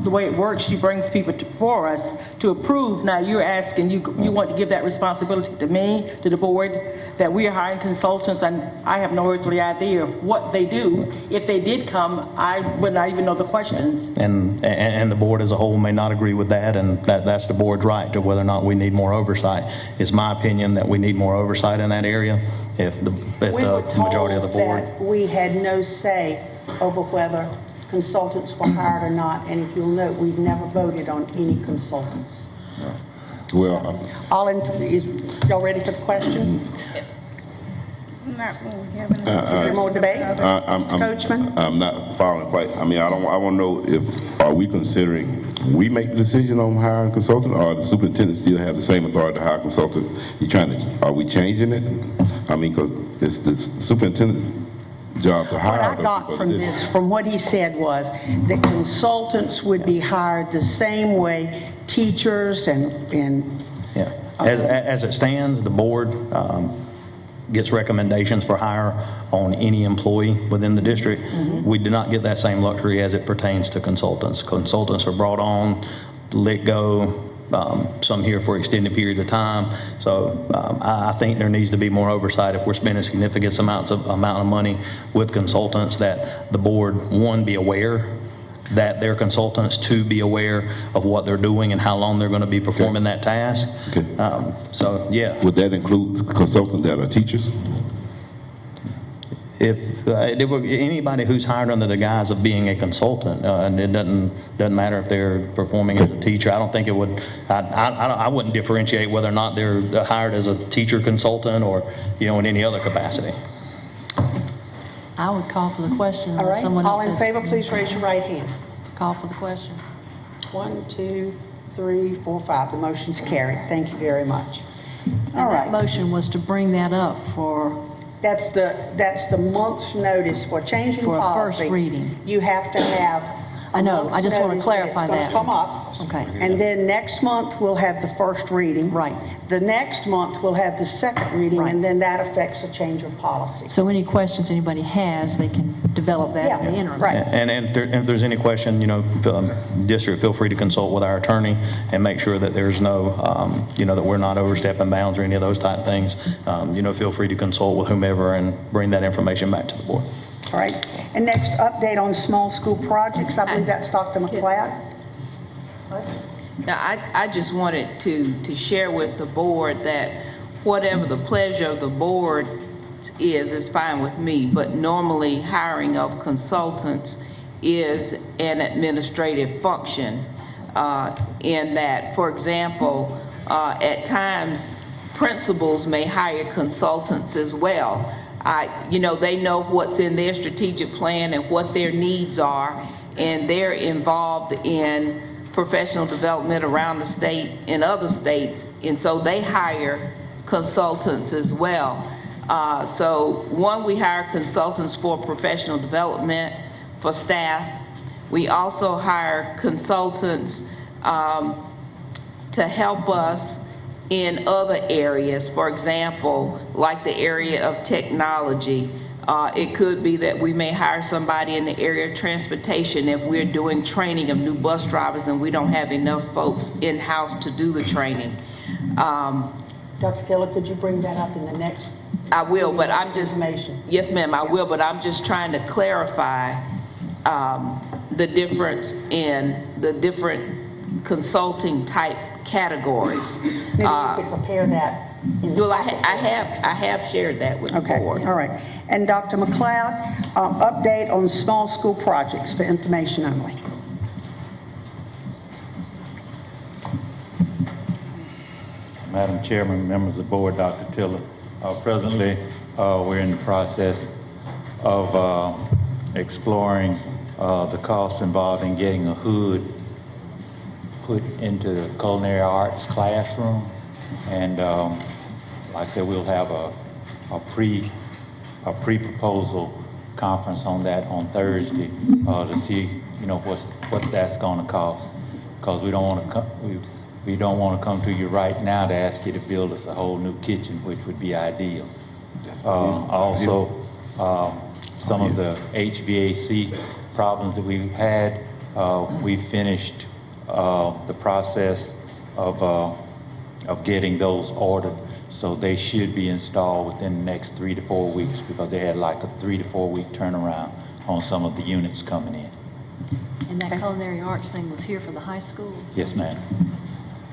the way it works, she brings people for us to approve. Now, you're asking, you want to give that responsibility to me, to the board, that we are hiring consultants, and I have no earthly idea what they do. If they did come, I would not even know the questions. And the board as a whole may not agree with that, and that's the board's right to whether or not we need more oversight. It's my opinion that we need more oversight in that area. If the majority of the board. That we had no say over whether consultants were hired or not, and if you'll note, we've never voted on any consultants. Well, y'all ready for the question? Not when we have an Is there more debate? Mr. Coachman? I'm not following quite. I mean, I want to know are we considering we make the decision on hiring a consultant, or the superintendent still have the same authority to hire a consultant? Are we changing it? I mean, because it's the superintendent's job to hire. What I got from this, from what he said, was that consultants would be hired the same way teachers and Yeah. As it stands, the board gets recommendations for hire on any employee within the district. Mm-hmm. We do not get that same luxury as it pertains to consultants. Consultants are brought on, let go, some here for extended periods of time. So I think there needs to be more oversight if we're spending significant amount of money with consultants, that the board, one, be aware that they're consultants, two, be aware of what they're doing and how long they're going to be performing that task. Okay. So, yeah. Would that include consultants that are teachers? If anybody who's hired under the guise of being a consultant, and it doesn't matter if they're performing as a teacher, I don't think it would. I wouldn't differentiate whether or not they're hired as a teacher consultant or in any other capacity. I would call for the question. all right. Someone else All in has- favor, please raise your right hand. Call for the question. 1, 2, 3, 4, 5. The motion's carried. Thank you very much. All And right. that motion was to bring that up for That's the month's notice for changing For a policy. first reading. You have to have. I know, I just wanna want clarify that. It's going to come up. Okay. And then next month, we'll have the first reading. Right. The next month, we'll have the second reading, Right. and then that affects a change of policy. So any questions anybody has, they can develop that in the Yeah, interim. right. And if there's any question, district, feel free to consult with our attorney and make sure that there's no, that we're not overstepping bounds or any of those type things. Feel free to consult with whomever and bring that information back to the board. All right. And next, update on small school projects. I believe that's Dr. McLeod. Now, I just wanted to share with the board that whatever the pleasure of the board is fine with me, but normally hiring of consultants is an administrative function in that, for example, at times, principals may hire consultants as well. They know what's in their strategic plan and what their needs are, and they're involved in professional development around the state and other states, and so they hire consultants as well. So one, we hire consultants for professional development for staff. We also hire consultants to help us in other areas. For example, like the area of technology, it could be that we may hire somebody in the area of transportation if we're doing training of new bus drivers and we don't have enough folks in-house to do the training. Dr. Taylor, could you bring that up in the next? I will, but I'm just, information? yes ma'am, I will, but I'm just trying to clarify the difference in the different consulting type categories. Maybe you could prepare that. Well, I have shared that with the board. All right. And Dr. McLeod, update on small school projects for information only. Madam Chairman, members of the board, Dr. Tiller, presently we're in the process of exploring the costs involved in getting a hood put into the culinary arts classroom. And like I said, we'll have a pre-proposal conference on that on Thursday to see, you know, what that's going to cost, because we don't want to come to you right now to ask you to build us a whole new kitchen, which would be ideal. Also, some of the HVAC problems that we've had, we finished the process of getting those ordered, so they should be installed within the next 3 to 4 weeks, because they had like a 3 to 4 week turnaround on some of the units coming in. And that culinary arts thing was here for the high school? Yes, ma'am.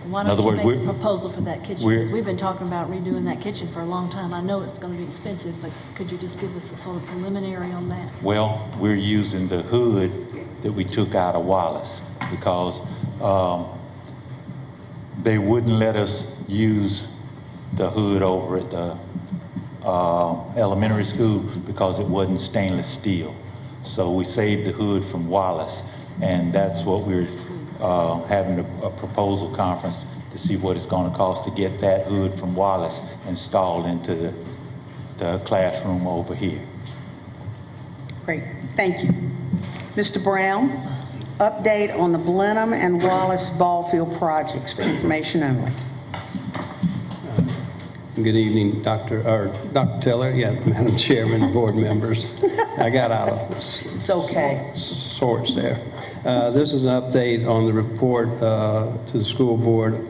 Why don't you make a proposal for that kitchen? Because we've been talking about redoing that kitchen for a long time. I know it's going to be expensive, but could you just give us a sort of preliminary on that? Well, we're using the hood that we took out of Wallace, because they wouldn't let us use the hood over at the elementary school because it wasn't stainless steel. So we saved the hood from Wallace, and that's what we're having a proposal conference to see what it's going to cost to get that hood from Wallace installed into the classroom over here. Great, thank you. Mr. Brown, update on the Blenheim and Wallace ball field projects for information only. Good evening, Dr. Tiller, Madam Chairman, board members. I got out of it's okay. Sorts there. This is an update on the report to the school board,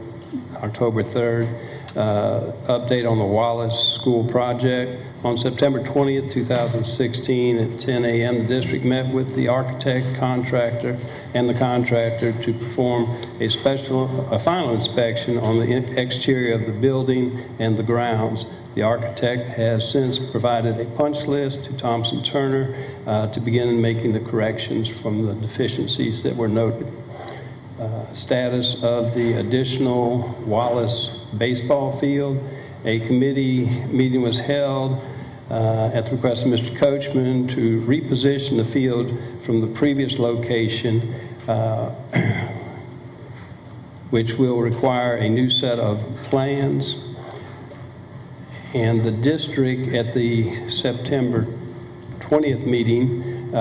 October 3rd. Update on the Wallace School project. On September 20th, 2016, at 10 a.m., the district met with the architect, contractor, and the contractor to perform a final inspection on the exterior of the building and the grounds. The architect has since provided a punch list to Thompson Turner to begin making the corrections from the deficiencies that were noted. Status of the additional Wallace baseball field. A committee meeting was held at the request of Mr. Coachman to reposition the field from the previous location, which will require a new set of plans. And the district at the September 20th meeting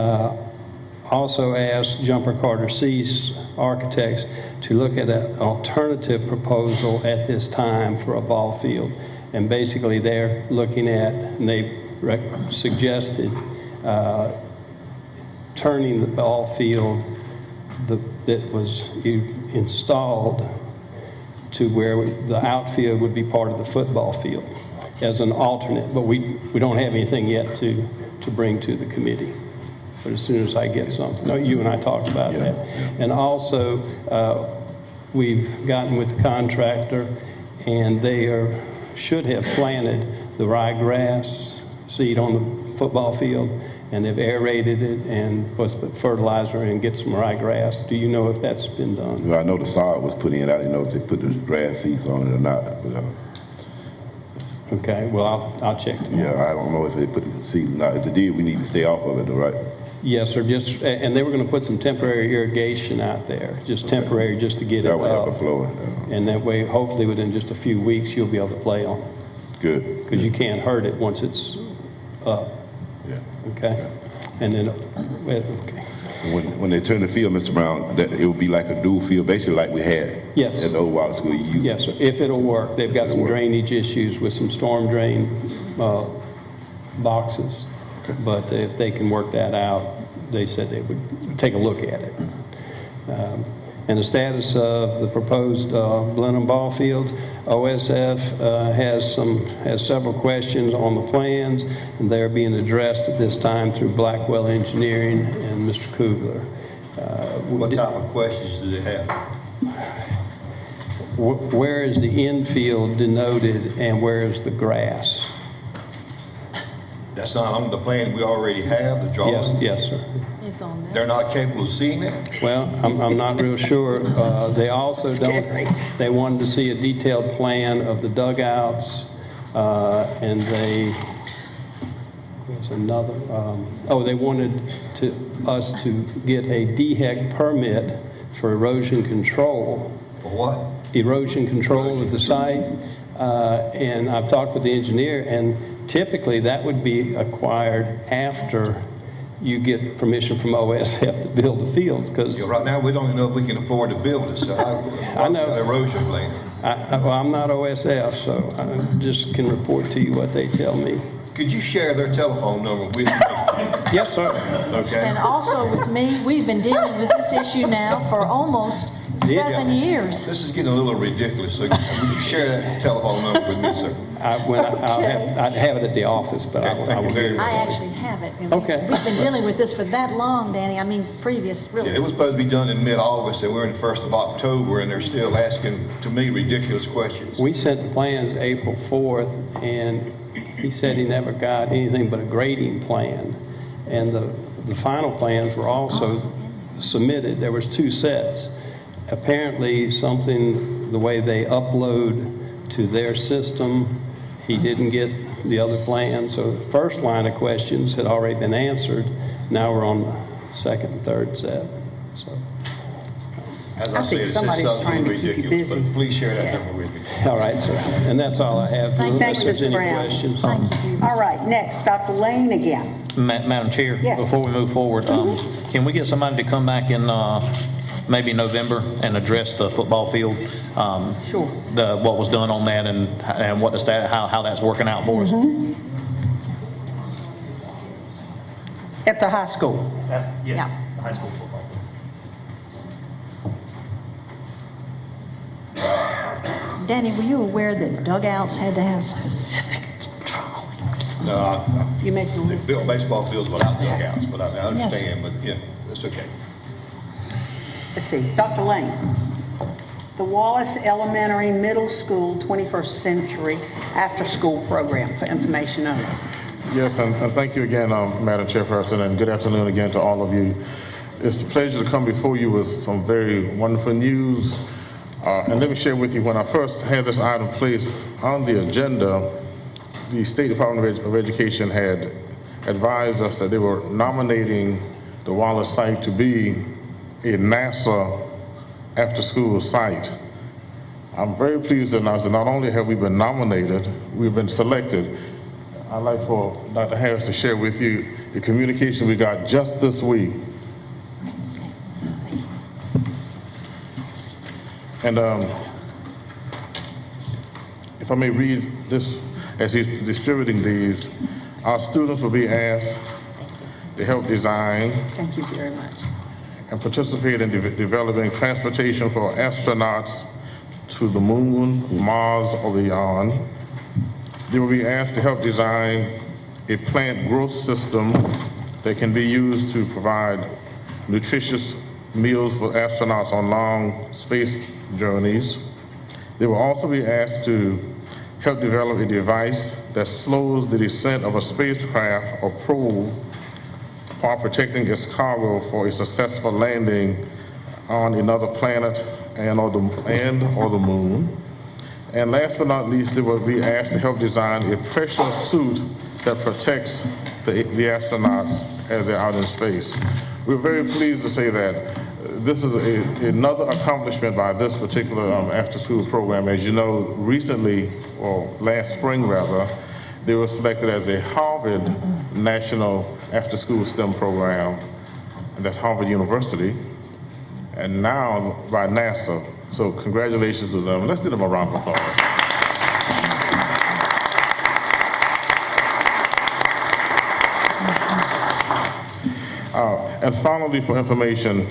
also asked Jumper Carter Cease Architects to look at an alternative proposal at this time for a ball field. And basically they're looking at, and they suggested turning the ball field that was installed to where the outfield would be part of the football field as an alternate, but we don't have anything yet to bring to the committee. But as soon as I get something, no, you and I talked about that. And also, we've gotten with the contractor, and they should have planted the ryegrass seed on the football field, and they've aerated it and put fertilizer and get some ryegrass. Do you know if that's been done? Well, I know the sod was put in. I didn't know if they put the grass seeds on it or not. But, okay, well, I'll check tomorrow. Yeah, I don't know if they put the seeds or not. If they did, we need to stay off of it, all right? Yes, sir. And they were going to put some temporary irrigation out there, just temporary, just to get it up. That would help it flow. And that way, hopefully, within just a few weeks, you'll be able to play on it. Good. Because you can't hurt it once it's up. Yeah. Okay. And then, okay. When they turn the field, Mr. Brown, that it would be like a dual field, basically like we had Yes. at the old Wallace School. Yes, sir. If it'll work. They've got some drainage issues with some storm drain boxes. But if they can work that out, they said they would take a look at it. And the status of the proposed Blenheim ball fields, OSF has several questions on the plans, and they're being addressed at this time through Blackwell Engineering and Mr. Kugler. What type of questions do they have? Where is the infield denoted and where is the grass? That's not on the plan we already have, the drawing? Yes, sir. It's on there. They're not capable of seeing it? Well, I'm not real sure. They also they wanted to see a detailed plan of the dugouts, and there's another, they wanted us to get a DHEC permit for erosion control. For what? Erosion control of the site, and I've talked with the engineer, and typically that would be acquired after you get permission from OSF to build the fields, because Right now, we don't even know if we can afford to build it, so I know. the erosion plan. well, I'm not OSF, so I just can report to you what they tell me. Could you share their telephone number with me? Yes, sir. Okay. And also with me, we've been dealing with this issue now for almost 7 years. This is getting a little ridiculous, so would you share that telephone number with me, sir? I'd have it at the office, but I will get it. I actually have it. And Okay. We've been dealing with this for that long, Danny. I mean, previous, really. Yeah, it was supposed to be done in mid-August, and we're in the 1st of October, and they're still asking, to me, ridiculous questions. We sent the plans April 4th, and he said he never got anything but a grading plan. And the final plans were also submitted. There was 2 sets. Apparently, the way they upload to their system, he didn't get the other plan. So the first line of questions had already been answered. Now we're on the second and third set. So, As I think said, somebody's it's trying to keep you ridiculous, busy. but please share that number with me. all right, sir. And that's all I have. Thank Unless you, there's Mr. any Brown. questions. All right, next, Dr. Lane again. Madam Chair, Yes. before we move forward, can we get somebody to come back in maybe November and address the football field? Sure. What was done on that and what the how that's working out for us? At the high school. Yes, high school football. Danny, were you aware that dugouts had to have specific drawings? No, You make the they list. built baseball fields without dugouts, but I understand, but yeah, that's okay. Let's see, Dr. Lane. The Wallace Elementary Middle School 21st Century After-School Program for information only. Yes, and thank you again, Madam Chairperson, and good afternoon again to all of you. It's a pleasure to come before you with some very wonderful news. And let me share with you, when I first had this item placed on the agenda, the State Department of Education had advised us that they were nominating the Wallace site to be a NASA after-school site. I'm very pleased to announce that not only have we been nominated, we've been selected. I'd like for Dr. Harris to share with you the communication we got just this week. And if I may read this as he's distributing these, our students will be asked to help design Thank you very much. and participate in developing transportation for astronauts to the moon, Mars, or beyond. They will be asked to help design a plant growth system that can be used to provide nutritious meals for astronauts on long space journeys. They will also be asked to help develop a device that slows the descent of a spacecraft or probe while protecting its cargo for a successful landing on another planet or the moon. And last but not least, they will be asked to help design a pressure suit that protects the astronauts as they're out in space. We're very pleased to say that this is another accomplishment by this particular after-school program. As you know, recently, or last spring rather, they were selected as a Harvard National after-school STEM program, and that's Harvard University, and now by NASA. So congratulations to them. Let's give them a round of applause. And finally, for information,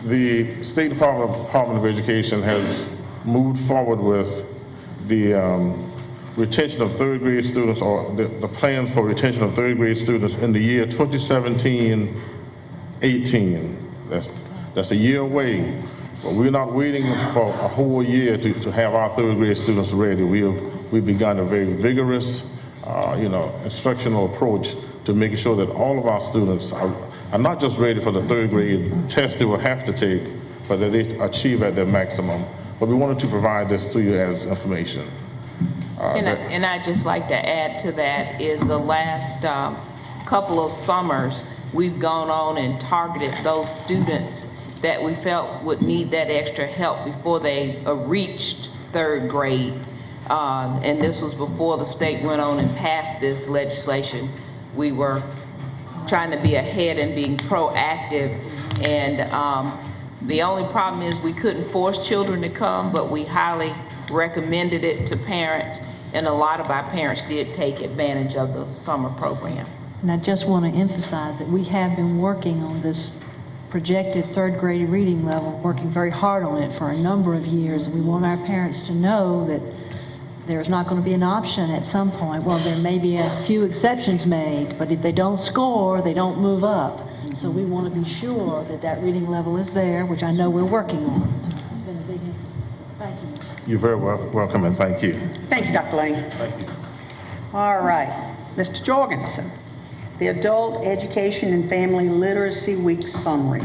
the State Department of Education has moved forward with the retention of third grade students, or the plans for retention of third grade students in the year 2017-18. That's a year away, but we're not waiting for a whole year to have our third grade students ready. We've begun a very vigorous, instructional approach to making sure that all of our students are not just ready for the third grade test they will have to take, but that they achieve at their maximum. But we wanted to provide this to you as information. And I'd just like to add to that is the last couple of summers, we've gone on and targeted those students that we felt would need that extra help before they reached third grade. And this was before the state went on and passed this legislation. We were trying to be ahead and being proactive. And the only problem is we couldn't force children to come, but we highly recommended it to parents, and a lot of our parents did take advantage of the summer program. And I just want to emphasize that we have been working on this projected third grade reading level, working very hard on it for a number of years. We want our parents to know that there's not going to be an option at some point. Well, there may be a few exceptions made, but if they don't score, they don't move up. So we want to be sure that that reading level is there, which I know we're working on. It's been a big emphasis. Thank you. You're very welcome, and thank you. Thank you, Dr. Lane. Thank you. All right, Mr. Jorgensen, the Adult Education and Family Literacy Week summary.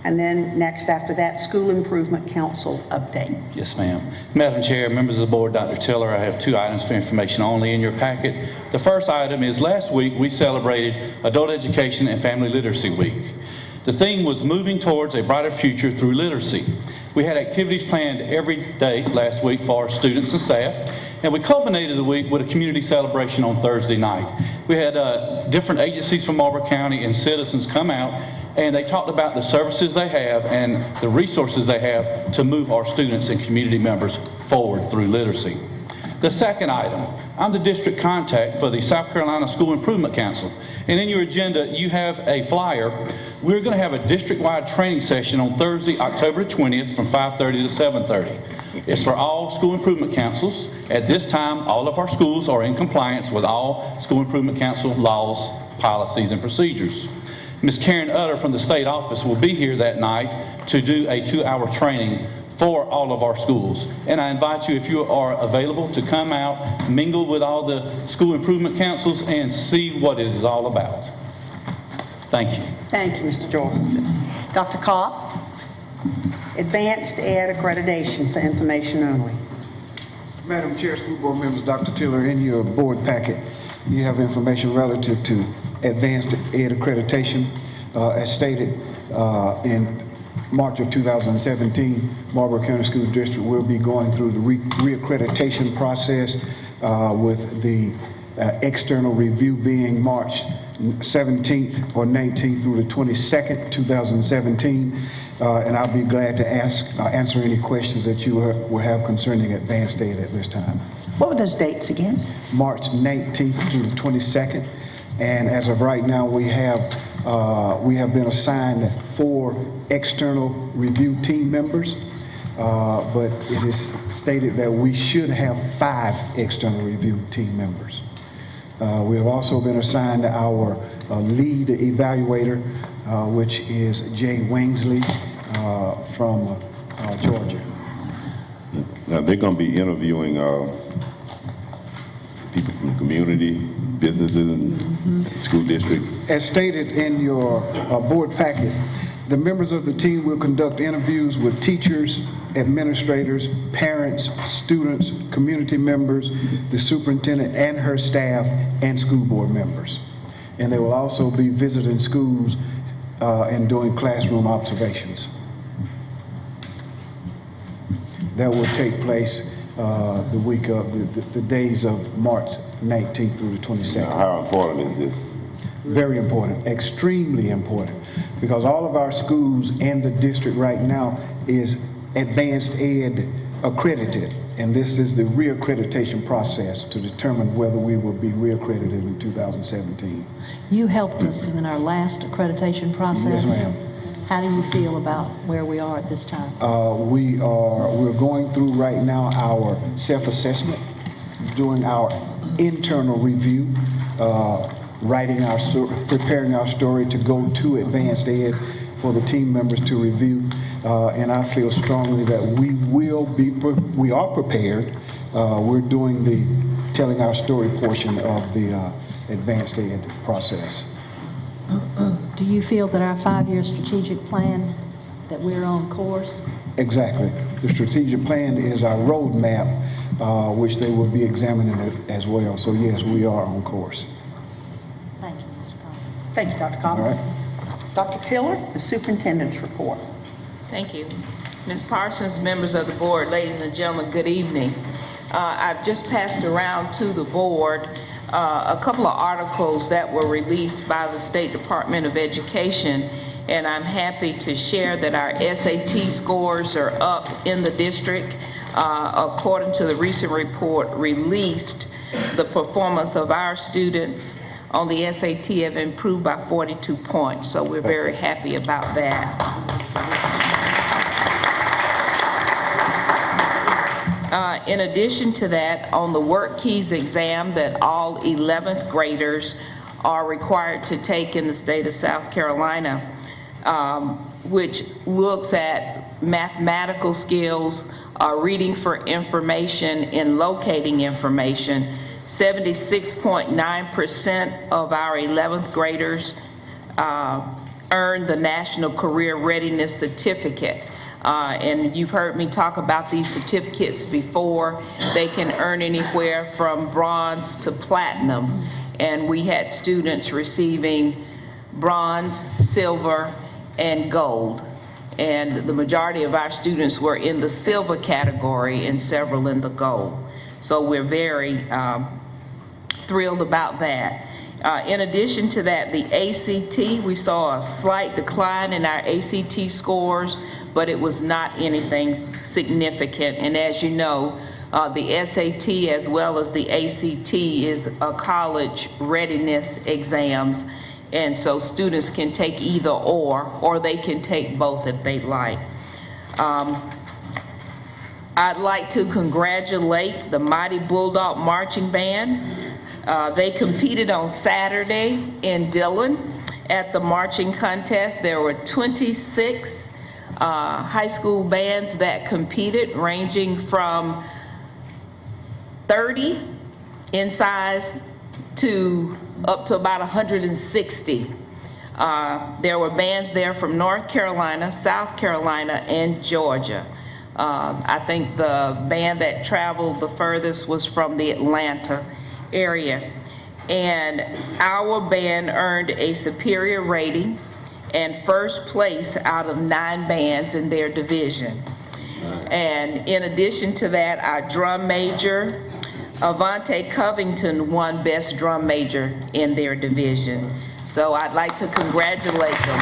And then next after that, School Improvement Council update. Yes, ma'am. Madam Chair, members of the board, Dr. Tiller, I have 2 items for information only in your packet. The first item is last week we celebrated Adult Education and Family Literacy Week. The theme was moving towards a brighter future through literacy. We had activities planned every day last week for our students and staff, and we culminated the week with a community celebration on Thursday night. We had different agencies from Marlboro County and citizens come out, and they talked about the services they have and the resources they have to move our students and community members forward through literacy. The second item, I'm the district contact for the South Carolina School Improvement Council. And in your agenda, you have a flyer. We're going to have a district-wide training session on Thursday, October 20th from 5:30 to 7:30. It's for all school improvement councils. At this time, all of our schools are in compliance with all School Improvement Council laws, policies, and procedures. Ms. Karen Utter from the state office will be here that night to do a 2-hour training for all of our schools. And I invite you, if you are available, to come out, mingle with all the school improvement councils, and see what it is all about. Thank you. Thank you, Mr. Jorgensen. Dr. Kopp, Advanced Ed Accreditation for information only. Madam Chair, school board members, Dr. Tiller, in your board packet, you have information relative to Advanced Ed Accreditation. As stated in March of 2017, Marlboro County School District will be going through the reaccreditation process with the external review being March 17th or 19th through the 22nd, 2017. And I'll be glad to answer any questions that you will have concerning Advanced Ed at this time. What were those dates again? March 19th through the 22nd. And as of right now, we have been assigned 4 external review team members, but it is stated that we should have 5 external review team members. We have also been assigned our lead evaluator, which is Jay Wingsley from Georgia. Now, they're going to be interviewing people from the community, businesses, and school district. As stated in your board packet, the members of the team will conduct interviews with teachers, administrators, parents, students, community members, the superintendent and her staff, and school board members. And they will also be visiting schools and doing classroom observations. That will take place the week of the days of March 19th through the 22nd. Now, how important is this? Very important, extremely important, because all of our schools and the district right now is advanced ed accredited, and this is the reaccreditation process to determine whether we will be reaccredited in 2017. You helped us in our last accreditation process. Yes, ma'am. How do you feel about where we are at this time? We're going through right now our self-assessment, doing our internal review, writing our preparing our story to go to advanced ed for the team members to review, and I feel strongly that we are prepared. We're doing the telling our story portion of the advanced ed process. Do you feel that our 5-year strategic plan, that we're on course? Exactly. The strategic plan is our roadmap, which they will be examining it as well. So yes, we are on course. Thank you, Mr. Conley. Thank you, Dr. Conley. All right. Dr. Tiller, the superintendent's report. Thank you. Ms. Parsons, members of the board, ladies and gentlemen, good evening. I've just passed around to the board a couple of articles that were released by the State Department of Education, and I'm happy to share that our SAT scores are up in the district. According to the recent report released, the performance of our students on the SAT have improved by 42 points, so we're very happy about that. In addition to that, on the Work Keys exam that all 11th graders are required to take in the state of South Carolina, which looks at mathematical skills, reading for information, and locating information, 76.9% of our 11th graders earned the National Career Readiness Certificate. And you've heard me talk about these certificates before. They can earn anywhere from bronze to platinum. And we had students receiving bronze, silver, and gold. And the majority of our students were in the silver category and several in the gold. So we're very thrilled about that. In addition to that, the ACT, we saw a slight decline in our ACT scores, but it was not anything significant. And as you know, the SAT as well as the ACT is a college readiness exams. And so students can take either or they can take both if they'd like. I'd like to congratulate the Mighty Bulldog Marching Band. They competed on Saturday in Dillon at the marching contest. There were 26 high school bands that competed, ranging from 30 in size to up to about 160. There were bands there from North Carolina, South Carolina, and Georgia. I think the band that traveled the furthest was from the Atlanta area. And our band earned a superior rating and first place out of 9 bands in their division. And in addition to that, our drum major, Avante Covington, won Best Drum Major in their division. So I'd like to congratulate them.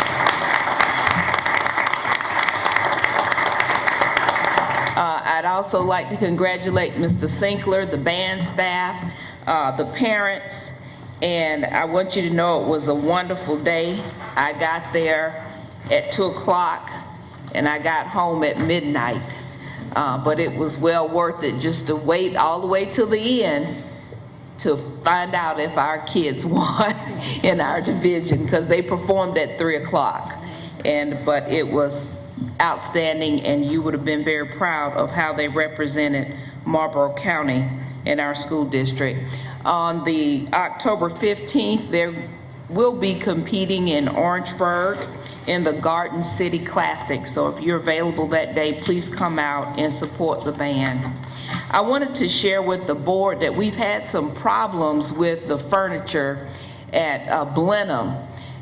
I'd also like to congratulate Mr. Sinkler, the band staff, the parents, and I want you to know it was a wonderful day. I got there at 2 o'clock and I got home at midnight. But it was well worth it just to wait all the way till the end to find out if our kids won in our division, because they performed at 3 o'clock. But it was outstanding, and you would have been very proud of how they represented Marlboro County in our school district. On the October 15th, there will be competing in Orangeburg in the Garden City Classic. So if you're available that day, please come out and support the band. I wanted to share with the board that we've had some problems with the furniture at Blenheim,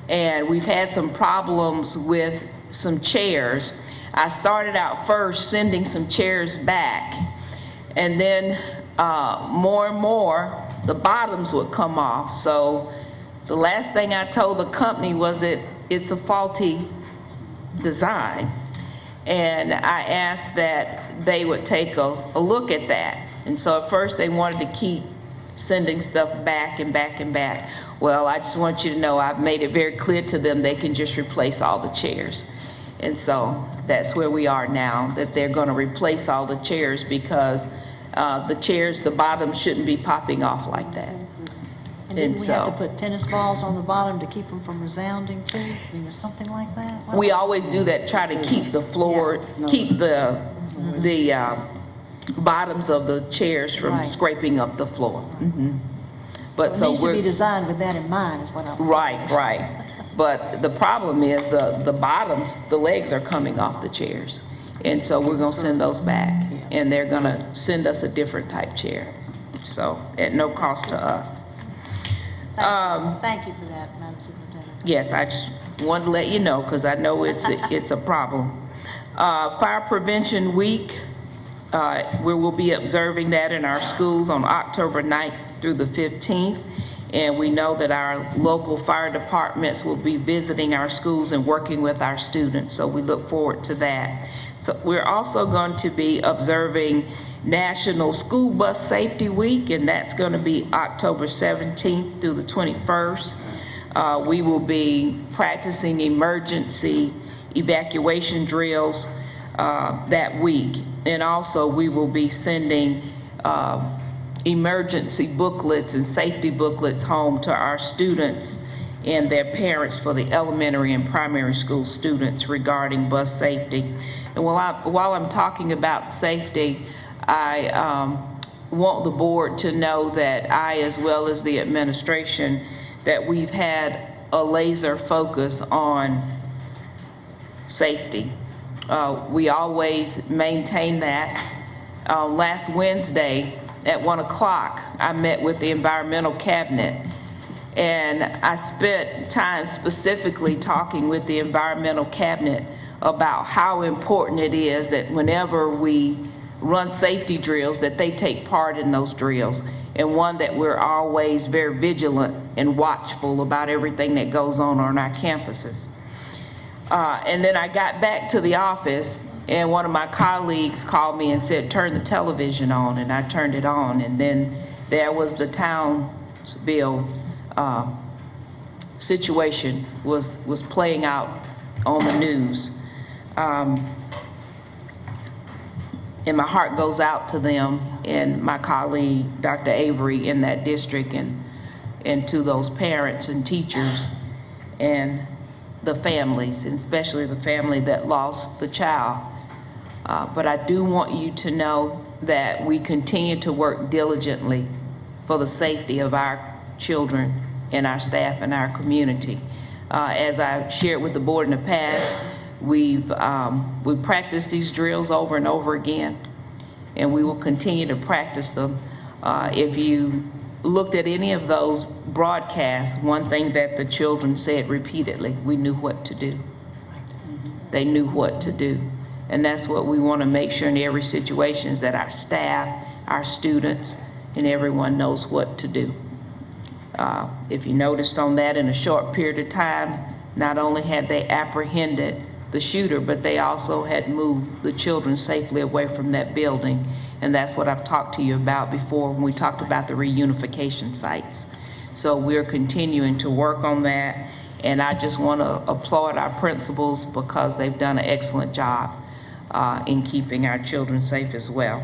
and we've had some problems with some chairs. I started out first sending some chairs back, and then more and more the bottoms would come off. So The last thing I told the company was that it's a faulty design. And I asked that they would take a look at that. And so at first they wanted to keep sending stuff back and back and back. Well, I just want you to know I've made it very clear to them they can just replace all the chairs. And so that's where we are now, that they're going to replace all the chairs because the chairs, the bottom shouldn't be popping off like that. And didn't we have to put tennis balls on the bottom to keep them from resounding too, or something like that? We always do that, try to keep the floor, keep the bottoms of the chairs from scraping up the floor. But so it needs to be designed with that in mind, is what I'm saying. Right. But the problem is the bottoms, the legs are coming off the chairs. And so we're going to send those back. And they're going to send us a different type chair. So at no cost to us. Thank you for that, Madam Superintendent. Yes, I just wanted to let you know because I know it's a problem. Fire Prevention Week, we will be observing that in our schools on October 9th through the 15th. And we know that our local fire departments will be visiting our schools and working with our students. So we look forward to that. So we're also going to be observing National School Bus Safety Week, and that's going to be October 17th through the 21st. We will be practicing emergency evacuation drills that week. And also we will be sending emergency booklets and safety booklets home to our students and their parents for the elementary and primary school students regarding bus safety. And while I'm talking about safety, I want the board to know that I, as well as the administration, that we've had a laser focus on safety. We always maintain that. Last Wednesday at 1 o'clock, I met with the environmental cabinet, and I spent time specifically talking with the environmental cabinet about how important it is that whenever we run safety drills, that they take part in those drills, and one that we're always very vigilant and watchful about everything that goes on our campuses. And then I got back to the office, and one of my colleagues called me and said, turn the television on, and I turned it on, and then there was the Townsville situation was playing out on the news. And my heart goes out to them and my colleague, Dr. Avery, in that district, and to those parents and teachers and the families, and especially the family that lost the child. But I do want you to know that we continue to work diligently for the safety of our children and our staff and our community. As I've shared with the board in the past, we've practiced these drills over and over again, and we will continue to practice them. If you looked at any of those broadcasts, one thing that the children said repeatedly, we knew what to do. They knew what to do. And that's what we want to make sure in every situation, is that our staff, our students, and everyone knows what to do. If you noticed on that, in a short period of time, not only had they apprehended the shooter, but they also had moved the children safely away from that building. And that's what I've talked to you about before when we talked about the reunification sites. So we're continuing to work on that. And I just want to applaud our principals because they've done an excellent job in keeping our children safe as well.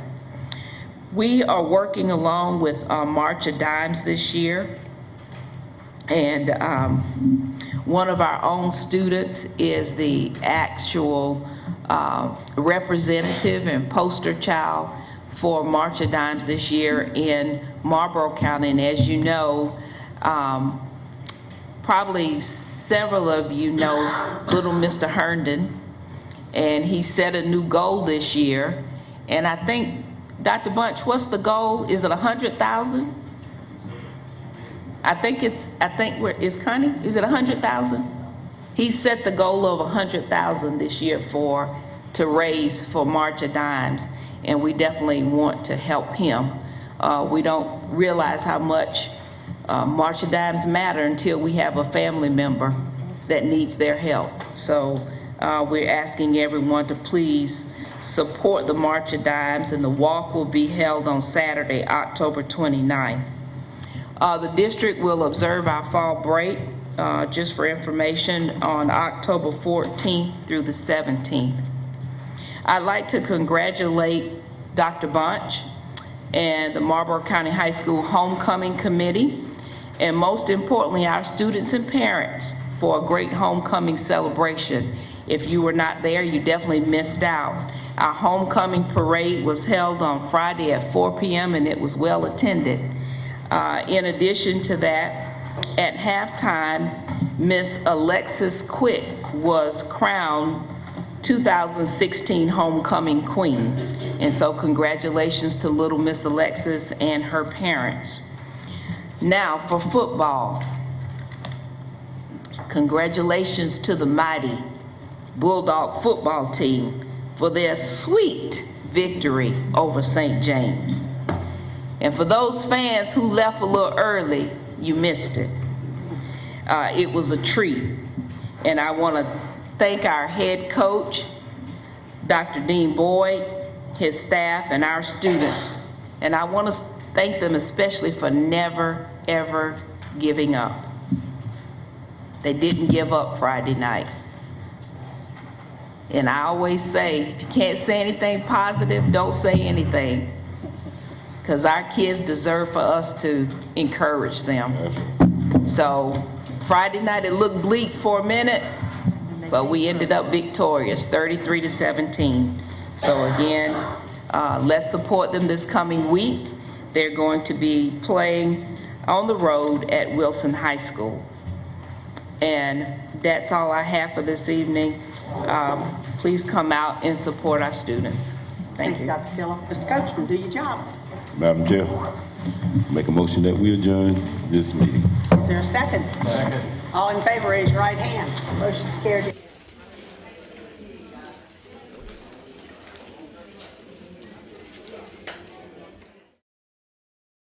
We are working along with March of Dimes this year. And one of our own students is the actual representative and poster child for March of Dimes this year in Marlboro County. And as you know, probably several of you know little Mr. Herndon, and he set a new goal this year. And I think, Dr. Bunch, what's the goal? Is it 100,000? Is Connie, is it 100,000? He set the goal of 100,000 this year to raise for March of Dimes, and we definitely want to help him. We don't realize how much March of Dimes matter until we have a family member that needs their help. So we're asking everyone to please support the March of Dimes, and the walk will be held on Saturday, October 29th. The district will observe our fall break, just for information, on October 14th through the 17th. I'd like to congratulate Dr. Bunch and the Marlboro County High School Homecoming Committee, and most importantly, our students and parents for a great homecoming celebration. If you were not there, you definitely missed out. Our homecoming parade was held on Friday at 4 p.m. and it was well attended. In addition to that, at halftime, Miss Alexis Quick was crowned 2016 Homecoming Queen. And so congratulations to little Miss Alexis and her parents. Now for football. Congratulations to the mighty Bulldog football team for their sweet victory over St. James. And for those fans who left a little early, you missed it. It was a treat. And I want to thank our head coach, Dr. Dean Boyd, his staff, and our students. And I want to thank them especially for never, ever giving up. They didn't give up Friday night. And I always say, if you can't say anything positive, don't say anything. Because our kids deserve for us to encourage them. So Friday night it looked bleak for a minute, but we ended up victorious, 33-17. So again, let's support them this coming week. They're going to be playing on the road at Wilson High School. And that's all I have for this evening. Please come out and support our students. Thank you. Dr. Tiller. Mr. Coachman, do your job. Madam Chair, make a motion that we adjourn this meeting. Is there a second? Second. All in favor, raise your right hand. Motion's carried.